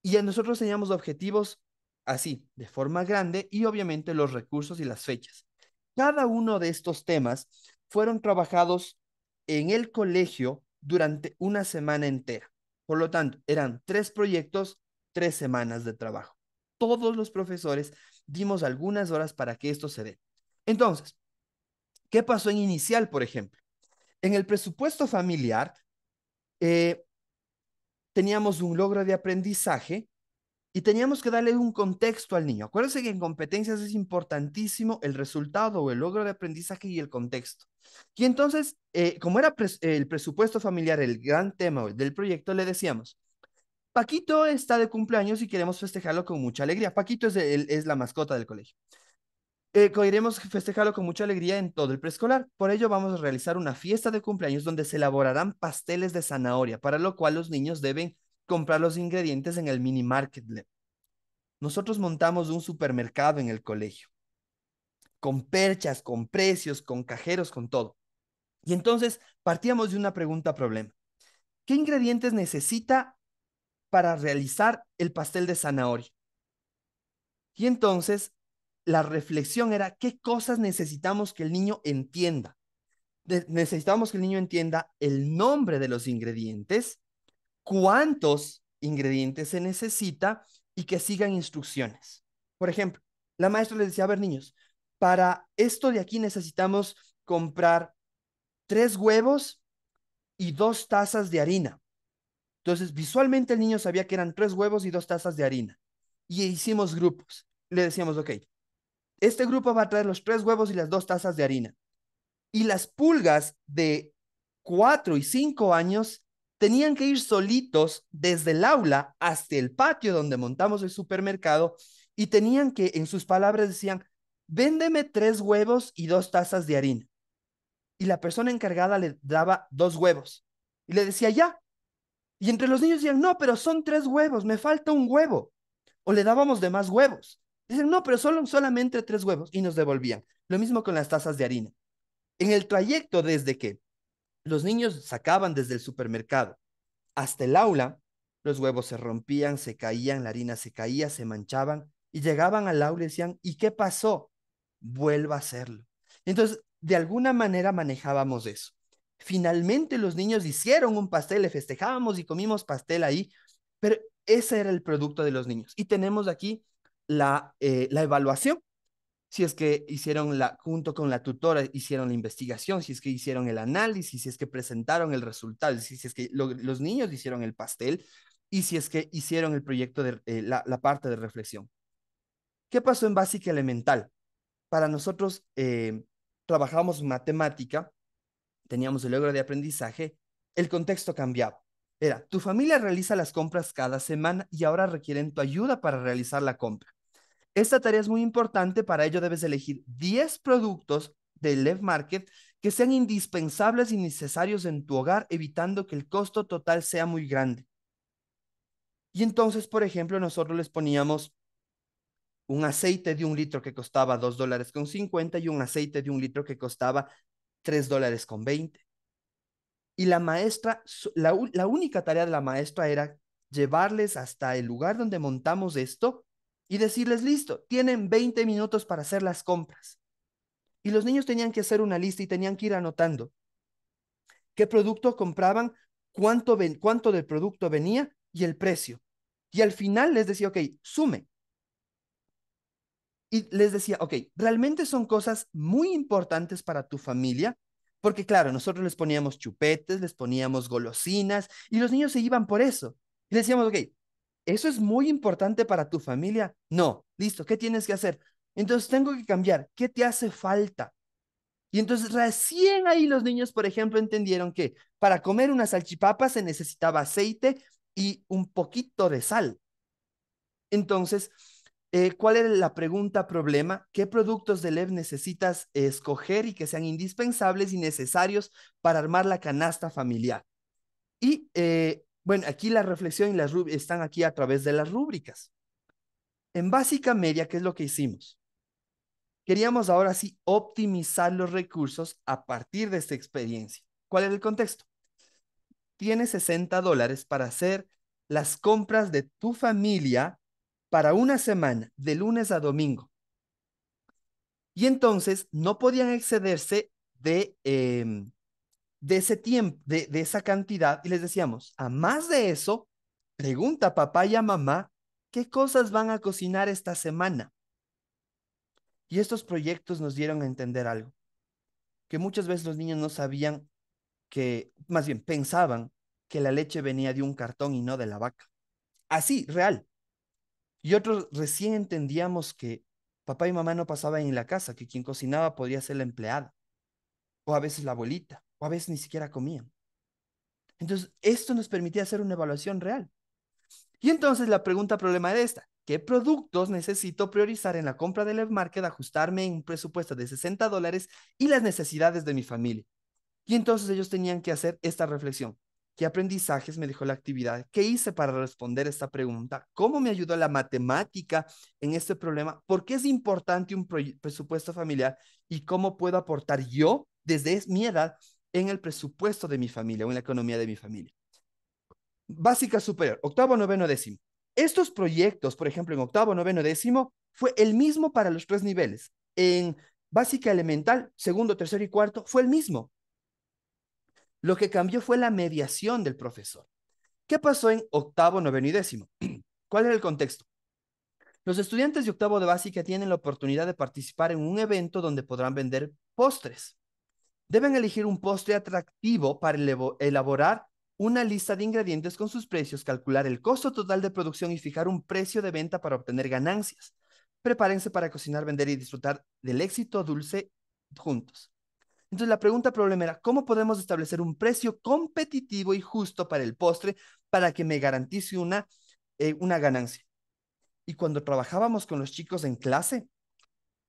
[SPEAKER 1] Y nosotros teníamos objetivos así, de forma grande, y obviamente los recursos y las fechas. Cada uno de estos temas fueron trabajados en el colegio durante una semana entera. Por lo tanto, eran 3 proyectos, 3 semanas de trabajo. Todos los profesores dimos algunas horas para que esto se dé. Entonces, ¿qué pasó en inicial, por ejemplo? En el presupuesto familiar, teníamos un logro de aprendizaje y teníamos que darle un contexto al niño. Acuérdense que en competencias es importantísimo el resultado o el logro de aprendizaje y el contexto. Y entonces, como era el presupuesto familiar el gran tema del proyecto, le decíamos, Paquito está de cumpleaños y queremos festejarlo con mucha alegría. Paquito es la mascota del colegio. Queremos festejarlo con mucha alegría en todo el preescolar. Por ello vamos a realizar una fiesta de cumpleaños donde se elaborarán pasteles de zanahoria, para lo cual los niños deben comprar los ingredientes en el mini market. Nosotros montamos un supermercado en el colegio, con perchas, con precios, con cajeros, con todo. Y entonces partíamos de una pregunta problema. ¿Qué ingredientes necesita para realizar el pastel de zanahoria? Y entonces la reflexión era, ¿qué cosas necesitamos que el niño entienda? Necesitamos que el niño entienda el nombre de los ingredientes, cuántos ingredientes se necesita y que sigan instrucciones. Por ejemplo, la maestra les decía, a ver, niños, para esto de aquí necesitamos comprar 3 huevos y 2 tazas de harina. Entonces, visualmente el niño sabía que eran 3 huevos y 2 tazas de harina. Y hicimos grupos. Le decíamos, ok, este grupo va a traer los 3 huevos y las 2 tazas de harina. Y las pulgas de 4 y 5 años tenían que ir solitos desde el aula hasta el patio donde montamos el supermercado y tenían que, en sus palabras decían, véndeme 3 huevos y 2 tazas de harina. Y la persona encargada le daba 2 huevos y le decía, ya. Y entre los niños decían, no, pero son 3 huevos, me falta un huevo. O le dábamos de más huevos. Dicen, no, pero solamente 3 huevos y nos devolvían. Lo mismo con las tazas de harina. En el trayecto desde que los niños sacaban desde el supermercado hasta el aula, los huevos se rompían, se caían, la harina se caía, se manchaban y llegaban al aula y decían, ¿y qué pasó? Vuelva a hacerlo. Entonces, de alguna manera manejábamos eso. Finalmente los niños hicieron un pastel, le festejábamos y comimos pastel ahí, pero ese era el producto de los niños. Y tenemos aquí la evaluación, si es que hicieron junto con la tutora, hicieron la investigación, si es que hicieron el análisis, si es que presentaron el resultado, si es que los niños hicieron el pastel y si es que hicieron el proyecto de la parte de reflexión. ¿Qué pasó en básica elemental? Para nosotros trabajábamos matemática, teníamos el logro de aprendizaje, el contexto cambiaba. Era, tu familia realiza las compras cada semana y ahora requieren tu ayuda para realizar la compra. Esta tarea es muy importante, para ello debes elegir 10 productos del Left Market que sean indispensables y necesarios en tu hogar, evitando que el costo total sea muy grande. Y entonces, por ejemplo, nosotros les poníamos un aceite de 1 litro que costaba $2.50 y un aceite de 1 litro que costaba $3.20. Y la maestra, la única tarea de la maestra era llevarles hasta el lugar donde montamos esto y decirles, listo, tienen 20 minutos para hacer las compras. Y los niños tenían que hacer una lista y tenían que ir anotando qué producto compraban, cuánto del producto venía y el precio. Y al final les decía, ok, sume. Y les decía, ok, realmente son cosas muy importantes para tu familia, porque claro, nosotros les poníamos chupetes, les poníamos golosinas y los niños se iban por eso. Y les decíamos, ok, ¿eso es muy importante para tu familia? No, listo, ¿qué tienes que hacer? Entonces tengo que cambiar, ¿qué te hace falta? Y entonces recién ahí los niños, por ejemplo, entendieron que para comer una salchipapa se necesitaba aceite y un poquito de sal. Entonces, ¿cuál era la pregunta problema? ¿Qué productos de LEV necesitas escoger y que sean indispensables y necesarios para armar la canasta familiar? Y bueno, aquí la reflexión y las están aquí a través de las rúbricas. En básica media, ¿qué es lo que hicimos? Queríamos ahora sí optimizar los recursos a partir de esta experiencia. ¿Cuál era el contexto? Tienes $60 para hacer las compras de tu familia para una semana, de lunes a domingo. Y entonces no podían excederse de ese tiempo, de esa cantidad. Y les decíamos, a más de eso, pregunta a papá y a mamá, ¿qué cosas van a cocinar esta semana? Y estos proyectos nos dieron a entender algo, que muchas veces los niños no sabían que, más bien pensaban que la leche venía de un cartón y no de la vaca. Así, real. Y otros recién entendíamos que papá y mamá no pasaban en la casa, que quien cocinaba podría ser la empleada, o a veces la abuelita, o a veces ni siquiera comían. Entonces, esto nos permitía hacer una evaluación real. Y entonces la pregunta problema era esta: ¿qué productos necesito priorizar en la compra del Market, ajustarme en un presupuesto de $60 y las necesidades de mi familia? Y entonces ellos tenían que hacer esta reflexión. ¿Qué aprendizajes me dejó la actividad? ¿Qué hice para responder esta pregunta? ¿Cómo me ayudó la matemática en este problema? ¿Por qué es importante un presupuesto familiar? ¿Y cómo puedo aportar yo, desde mi edad, en el presupuesto de mi familia o en la economía de mi familia? Básica superior, octavo, noveno, décimo. Estos proyectos, por ejemplo, en octavo, noveno, décimo, fue el mismo para los 3 niveles. En básica elemental, segundo, tercero y cuarto, fue el mismo. Lo que cambió fue la mediación del profesor. ¿Qué pasó en octavo, noveno y décimo? ¿Cuál era el contexto? Los estudiantes de octavo de básica tienen la oportunidad de participar en un evento donde podrán vender postres. Deben elegir un postre atractivo para elaborar una lista de ingredientes con sus precios, calcular el costo total de producción y fijar un precio de venta para obtener ganancias. Prepárense para cocinar, vender y disfrutar del éxito dulce juntos. Entonces la pregunta problema era, ¿cómo podemos establecer un precio competitivo y justo para el postre para que me garantice una ganancia? Y cuando trabajábamos con los chicos en clase,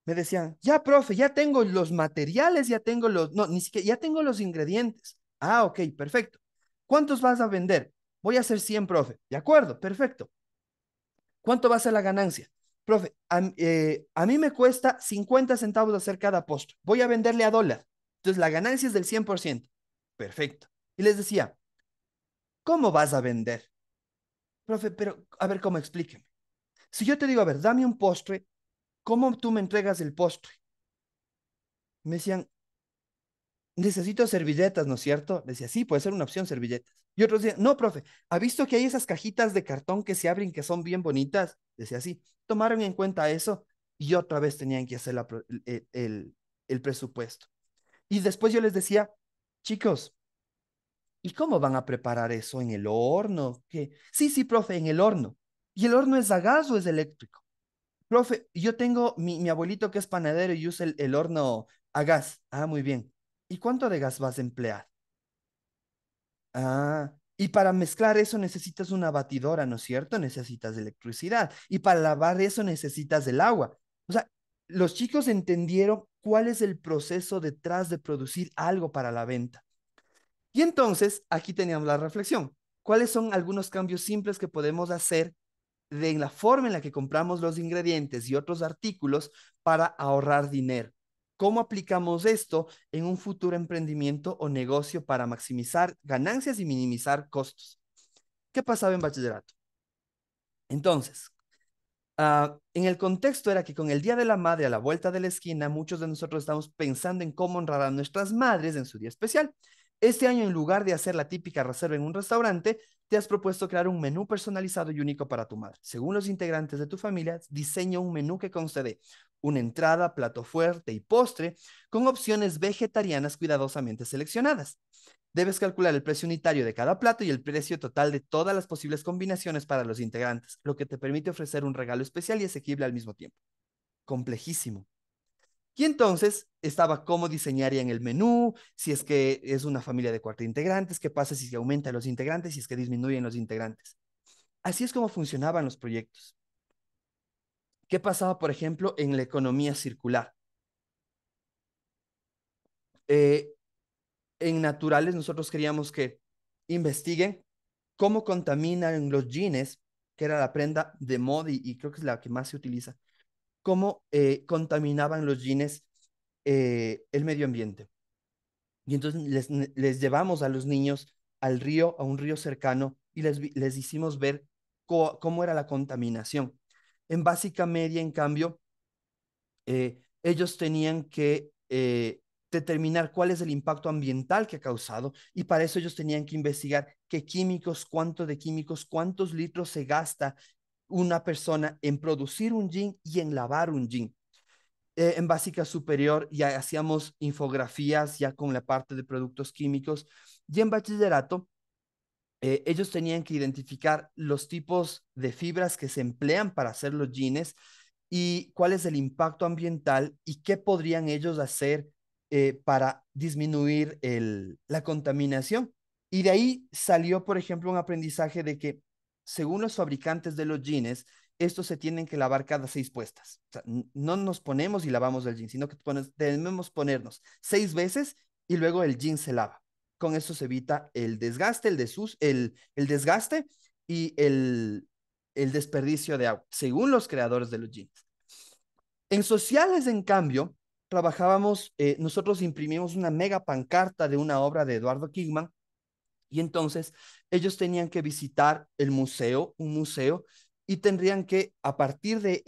[SPEAKER 1] me decían, ya, profe, ya tengo los materiales, ya tengo no, ni siquiera, ya tengo los ingredientes. Ah, ok, perfecto. ¿Cuántos vas a vender? Voy a hacer 100, profe. De acuerdo, perfecto. ¿Cuánto va a ser la ganancia? Profe, a mí me cuesta 50 centavos hacer cada postre. Voy a venderle a dólar. Entonces la ganancia es del 100%. Perfecto. Y les decía, ¿cómo vas a vender? Profe, pero a ver, ¿cómo? Explíqueme. Si yo te digo, a ver, dame un postre, ¿cómo tú me entregas el postre? Me decían, necesito servilletas, ¿no es cierto? Decía, sí, puede ser una opción servilletas. Y otros decían, no, profe, ¿ha visto que hay esas cajitas de cartón que se abren que son bien bonitas? Decía, sí, tomaron en cuenta eso y otra vez tenían que hacer el presupuesto. Y después yo les decía, chicos, ¿y cómo van a preparar eso en el horno? ¿Qué? Sí, sí, profe, en el horno. ¿Y el horno es a gas o es eléctrico? Profe, yo tengo mi abuelito que es panadero y usa el horno a gas. Ah, muy bien. ¿Y cuánto de gas vas a emplear? Ah, y para mezclar eso necesitas una batidora, ¿no es cierto? Necesitas electricidad. Y para lavar eso necesitas el agua. O sea, los chicos entendieron cuál es el proceso detrás de producir algo para la venta. Y entonces, aquí teníamos la reflexión. ¿Cuáles son algunos cambios simples que podemos hacer en la forma en la que compramos los ingredientes y otros artículos para ahorrar dinero? ¿Cómo aplicamos esto en un futuro emprendimiento o negocio para maximizar ganancias y minimizar costos? ¿Qué pasaba en bachillerato? Entonces, en el contexto era que con el Día de la Madre a la vuelta de la esquina, muchos de nosotros estamos pensando en cómo honrar a nuestras madres en su día especial. Este año, en lugar de hacer la típica reserva en un restaurante, te has propuesto crear un menú personalizado y único para tu madre. Según los integrantes de tu familia, diseña un menú que conste de una entrada, plato fuerte y postre, con opciones vegetarianas cuidadosamente seleccionadas. Debes calcular el precio unitario de cada plato y el precio total de todas las posibles combinaciones para los integrantes, lo que te permite ofrecer un regalo especial y asequible al mismo tiempo. Complejísimo. Y entonces estaba cómo diseñarían el menú, si es que es una familia de 4 integrantes, qué pasa si se aumenta los integrantes, si es que disminuyen los integrantes. Así es como funcionaban los proyectos. ¿Qué pasaba, por ejemplo, en la economía circular? Eh, en naturales nosotros queríamos que investiguen cómo contaminan los jeans, que era la prenda de moda y creo que es la que más se utiliza, cómo contaminaban los jeans el medio ambiente. Y entonces les llevamos a los niños al río, a un río cercano, y les hicimos ver cómo era la contaminación. En básica media, en cambio, ellos tenían que determinar cuál es el impacto ambiental que ha causado y para eso ellos tenían que investigar qué químicos, cuánto de químicos, cuántos litros se gasta una persona en producir un gin y en lavar un gin. En básica superior ya hacíamos infografías ya con la parte de productos químicos y en bachillerato ellos tenían que identificar los tipos de fibras que se emplean para hacer los jeans y cuál es el impacto ambiental y qué podrían ellos hacer para disminuir la contaminación. Y de ahí salió, por ejemplo, un aprendizaje de que, según los fabricantes de los jeans, estos se tienen que lavar cada 6 puestas. O sea, no nos ponemos y lavamos el jean, sino que debemos ponernos 6 veces y luego el jean se lava. Con eso se evita el desgaste, el desgaste y el desperdicio de agua, según los creadores de los jeans. En sociales, en cambio, nosotros imprimimos una mega pancarta de una obra de Eduardo Kingman y entonces ellos tenían que visitar un museo, y tendrían que, a partir de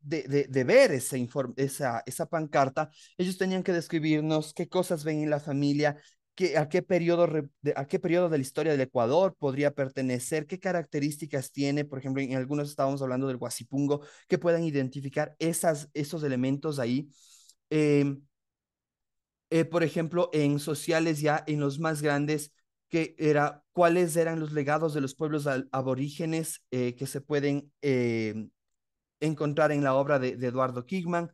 [SPEAKER 1] de ver esa pancarta, ellos tenían que describirnos qué cosas ven en la familia, a qué periodo de la historia del Ecuador podría pertenecer, qué características tiene, por ejemplo, en algunos estábamos hablando del Guasipungo, que puedan identificar esos elementos ahí. Eh, por ejemplo, en sociales ya en los más grandes, cuáles eran los legados de los pueblos aborígenes que se pueden encontrar en la obra de Eduardo Kingman.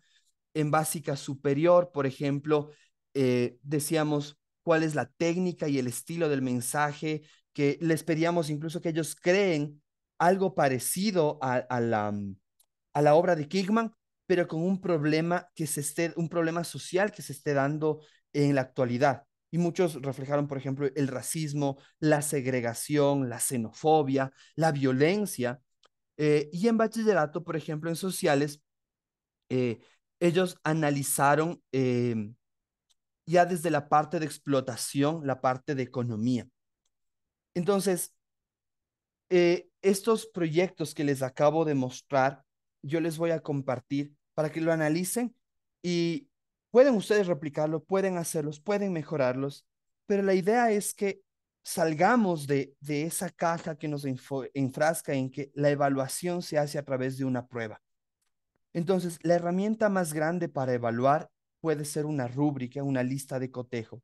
[SPEAKER 1] En básica superior, por ejemplo, decíamos cuál es la técnica y el estilo del mensaje, que les pedíamos incluso que ellos creen algo parecido a la obra de Kingman, pero con un problema social que se esté dando en la actualidad. Y muchos reflejaron, por ejemplo, el racismo, la segregación, la xenofobia, la violencia. Y en bachillerato, por ejemplo, en sociales, eh, ellos analizaron ya desde la parte de explotación, la parte de economía. Entonces, estos proyectos que les acabo de mostrar, yo les voy a compartir para que lo analicen y pueden ustedes replicarlo, pueden hacerlos, pueden mejorarlos, pero la idea es que salgamos de esa caja que nos enfrasca en que la evaluación se hace a través de una prueba. Entonces, la herramienta más grande para evaluar puede ser una rúbrica, una lista de cotejo,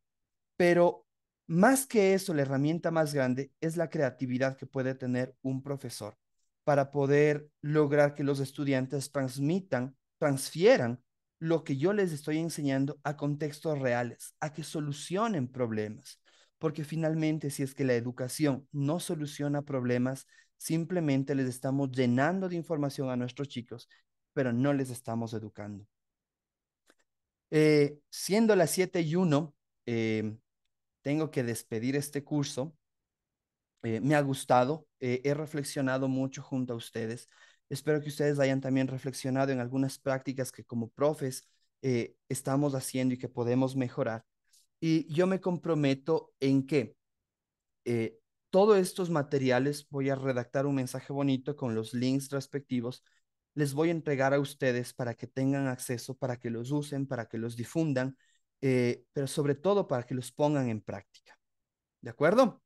[SPEAKER 1] pero más que eso, la herramienta más grande es la creatividad que puede tener un profesor para poder lograr que los estudiantes transfieran lo que yo les estoy enseñando a contextos reales, a que solucionen problemas. Porque finalmente, si es que la educación no soluciona problemas, simplemente les estamos llenando de información a nuestros chicos pero no les estamos educando. Siendo las 7:01, tengo que despedir este curso. Me ha gustado, he reflexionado mucho junto a ustedes. Espero que ustedes hayan también reflexionado en algunas prácticas que como profes estamos haciendo y que podemos mejorar. Y yo me comprometo en que eh, todos estos materiales, voy a redactar un mensaje bonito con los links respectivos, les voy a entregar a ustedes para que tengan acceso, para que los usen, para que los difundan, pero sobre todo para que los pongan en práctica. ¿De acuerdo?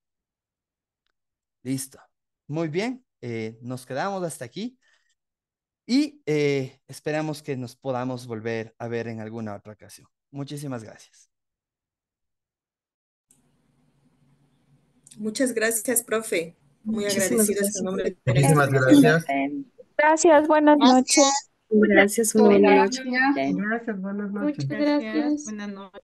[SPEAKER 1] Listo. Muy bien. Nos quedamos hasta aquí y esperamos que nos podamos volver a ver en alguna otra ocasión. Muchísimas gracias.
[SPEAKER 4] Muchas gracias, profe. Muy
[SPEAKER 9] Muchísimas
[SPEAKER 4] agradecidos en
[SPEAKER 9] gracias.
[SPEAKER 4] nombre de
[SPEAKER 1] Muchísimas
[SPEAKER 4] la
[SPEAKER 1] gracias.
[SPEAKER 10] Gracias, buenas noches.
[SPEAKER 9] Gracias, una buena noche.
[SPEAKER 11] Gracias, buenas noches.
[SPEAKER 6] Muchas
[SPEAKER 3] Gracias,
[SPEAKER 6] gracias.
[SPEAKER 3] buenas noches.